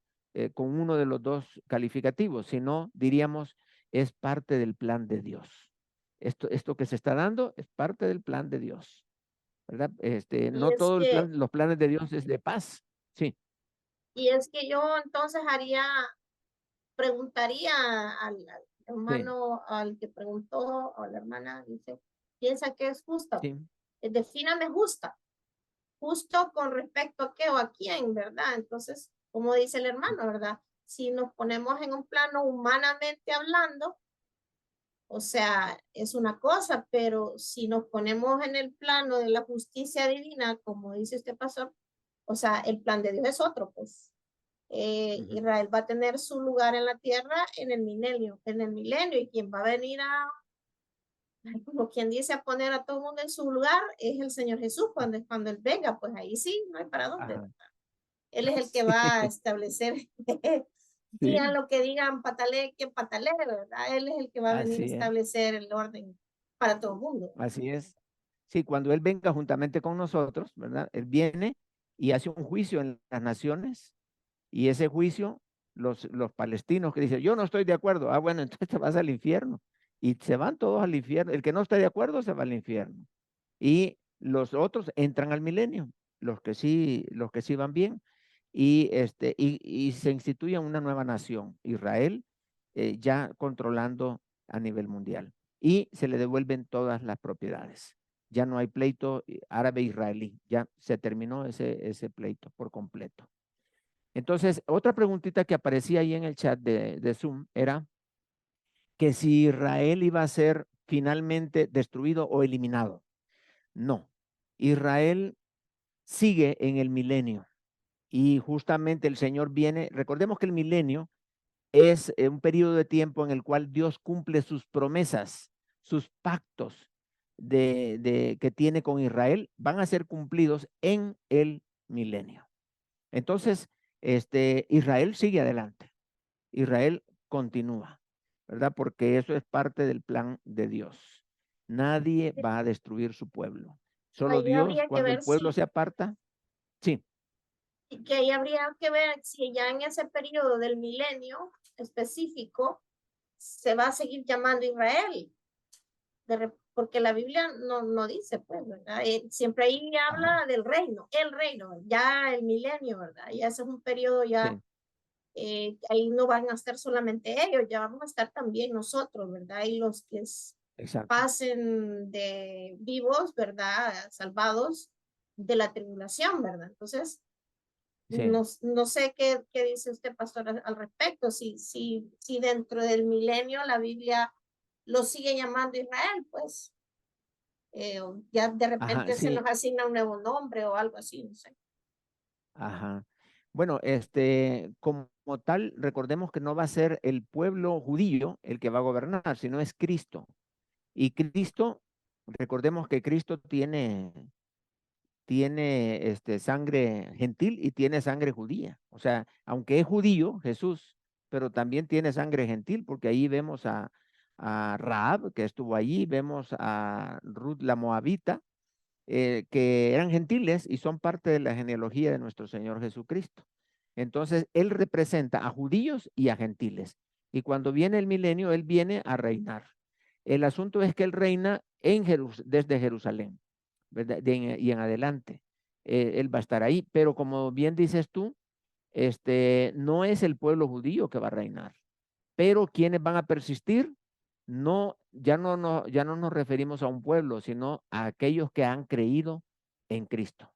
con uno de los dos calificativos, sino diríamos es parte del plan de Dios. Esto que se está dando es parte del plan de Dios, ¿verdad? y No es todo que, los planes de Dios es de paz. Sí, y es que yo entonces preguntaría al sí, hermano, al que preguntó, o a la hermana, dice, ¿piensa que es justa? sí, Defíname justa. Justo con respecto a qué o a quién, ¿verdad? Entonces, como dice el hermano, ¿verdad? Si nos ponemos en un plano humanamente hablando, o sea, es una cosa, pero si nos ponemos en el plano de la justicia divina, como dice este pastor, o sea, el plan de Dios es otro, pues. ujú, Israel va a tener su lugar en la tierra en el milenio, y quien va a venir como quien dice, a poner a todo el mundo en su lugar es el Señor Jesús cuando Él venga, pues ahí sí, no hay para dónde. ajá, Él es el que va a establecer, digan sí, lo que digan, patale que patale, ¿verdad? Él es el que va a venir a así es, establecer el orden para todo el mundo. así es. Sí, cuando Él venga juntamente con nosotros, ¿verdad? Él viene y hace un juicio en las naciones y ese juicio, los palestinos que dicen, yo no estoy de acuerdo, bueno, entonces te vas al infierno y se van todos al infierno. El que no está de acuerdo se va al infierno. Y los otros entran al milenio, los que sí van bien, y se instituye una nueva nación, Israel, ya controlando a nivel mundial. Y se le devuelven todas las propiedades. Ya no hay pleito árabe-israelí, ya se terminó ese pleito por completo. Entonces, otra preguntita que aparecía ahí en el chat de Zoom era que si Israel iba a ser finalmente destruido o eliminado. No, Israel sigue en el milenio y justamente el Señor viene, recordemos que el milenio es un periodo de tiempo en el cual Dios cumple sus promesas, sus pactos que tiene con Israel, van a ser cumplidos en el milenio. Entonces, Israel sigue adelante, Israel continúa, ¿verdad? Porque eso es parte del plan de Dios. Nadie va a destruir su pueblo. Solo Ahí Dios, habría que cuando el ver pueblo se aparta, sí, que ahí habría que ver si ya en ese periodo del milenio específico se va a seguir llamando Israel, porque la Biblia no dice, pues, ¿verdad? Siempre ahí ajá, habla del reino, el reino, ya el milenio, ¿verdad? Ya ese es un periodo ya, sí, ahí no van a estar solamente ellos, ya vamos a estar también nosotros, ¿verdad? Y los que exacto. pasen de vivos, ¿verdad? Salvados de la tribulación, ¿verdad? Entonces, Sí, no sé qué dice usted, pastor, al respecto, si dentro del milenio la Biblia lo sigue llamando Israel, pues ya de ajá, repente se nos sí, asigna un nuevo nombre o algo así, no sé. ajá. Bueno, como tal, recordemos que no va a ser el pueblo judío el que va a gobernar, sino es Cristo. Y Cristo, recordemos que Cristo tiene sangre gentil y tiene sangre judía. O sea, aunque es judío, Jesús, pero también tiene sangre gentil, porque ahí vemos a Rahab, que estuvo allí, vemos a Ruth la Moabita, que eran gentiles y son parte de la genealogía de nuestro Señor Jesucristo. Entonces, Él representa a judíos y a gentiles. Y cuando viene el milenio, Él viene a reinar. El asunto es que Él reina desde Jerusalén, ¿verdad? Y en adelante. Él va a estar ahí. Pero como bien dices tú, no es el pueblo judío que va a reinar. Pero quienes van a persistir, ya no nos referimos a un pueblo, sino a aquellos que han creído en Cristo.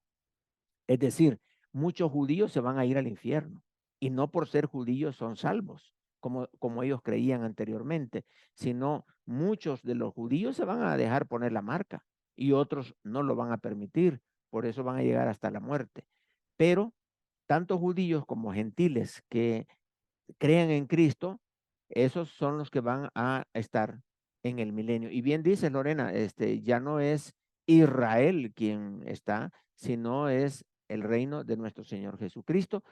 Es decir, muchos judíos se van a ir al infierno y no por ser judíos son salvos, como ellos creían anteriormente, sino muchos de los judíos se van a dejar poner la marca y otros no lo van a permitir, por eso van a llegar hasta la muerte. Pero tanto judíos como gentiles que crean en Cristo, esos son los que van a estar en el milenio. Y bien dice Lorena, ya no es Israel quien está, sino es el reino de nuestro Señor Jesucristo,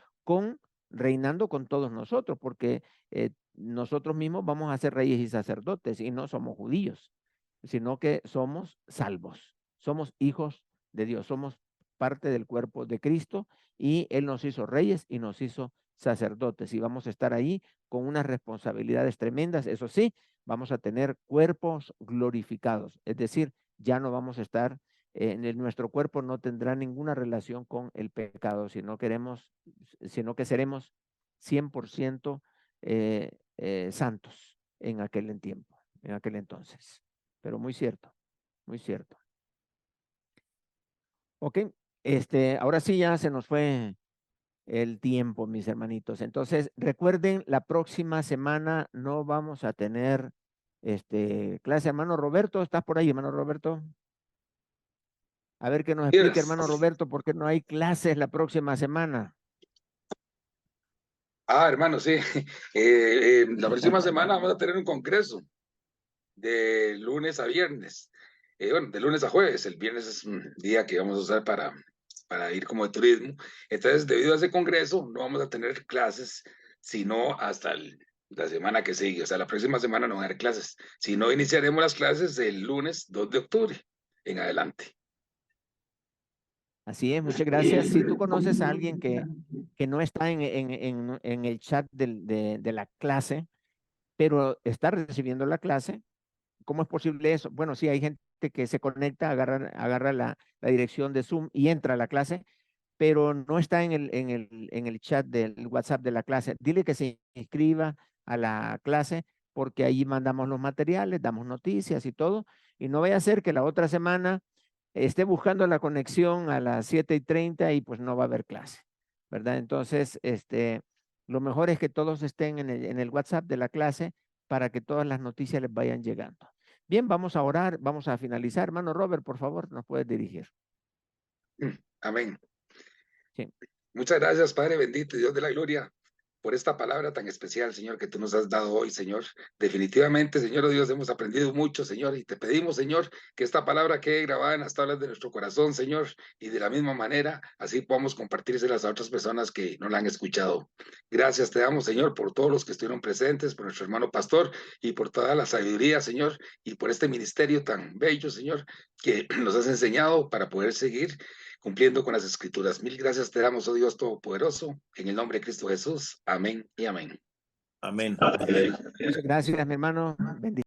reinando con todos nosotros, porque nosotros mismos vamos a ser reyes y sacerdotes y no somos judíos, sino que somos salvos, somos hijos de Dios, somos parte del cuerpo de Cristo y Él nos hizo reyes y nos hizo sacerdotes y vamos a estar ahí con unas responsabilidades tremendas. Eso sí, vamos a tener cuerpos glorificados, es decir, ya no vamos a estar, nuestro cuerpo no tendrá ninguna relación con el pecado, sino que seremos 100% santos en aquel tiempo, en aquel entonces. Pero muy cierto, muy cierto. Ok, ahora sí ya se nos fue el tiempo, mis hermanitos. Entonces, recuerden, la próxima semana no vamos a tener clase. Hermano Roberto, ¿estás por ahí, hermano Roberto? A ver que nos explique, hermano Roberto, por qué no hay clases la próxima semana. Hermano, sí. La próxima semana vamos a tener un congreso de lunes a viernes. Bueno, de lunes a jueves. El viernes es un día que vamos a usar para ir como de turismo. Entonces, debido a ese congreso, no vamos a tener clases, sino hasta la semana que sigue. O sea, la próxima semana no va a haber clases. Si no, iniciaremos las clases el lunes 2 de octubre en adelante. Así es, muchas gracias. Si tú conoces a alguien que no está en el chat de la clase, pero está recibiendo la clase, ¿cómo es posible eso? Bueno, sí, hay gente que se conecta, agarra la dirección de Zoom y entra a la clase, pero no está en el chat del WhatsApp de la clase. Dile que se inscriba a la clase porque ahí mandamos los materiales, damos noticias y todo, y no vaya a ser que la otra semana esté buscando la conexión a las 7:30 y pues no va a haber clase, ¿verdad? Entonces, lo mejor es que todos estén en el WhatsApp de la clase para que todas las noticias les vayan llegando. Bien, vamos a orar, vamos a finalizar. Hermano Robert, por favor, nos puedes dirigir. Amén. Sí. Muchas gracias, Padre bendito, Dios de la gloria, por esta palabra tan especial, Señor, que tú nos has dado hoy, Señor. Definitivamente, Señor Dios, hemos aprendido mucho, Señor, y te pedimos, Señor, que esta palabra quede grabada en las tablas de nuestro corazón, Señor, y de la misma manera, así podamos compartírselas a otras personas que no la han escuchado. Gracias te damos, Señor, por todos los que estuvieron presentes, por nuestro hermano pastor, y por toda la sabiduría, Señor, y por este ministerio tan bello, Señor, que nos has enseñado para poder seguir cumpliendo con las escrituras. Mil gracias te damos, oh Dios Todopoderoso, en el nombre de Cristo Jesús. Amén y amén. Amén. Muchas gracias, mi hermano. Bendiciones.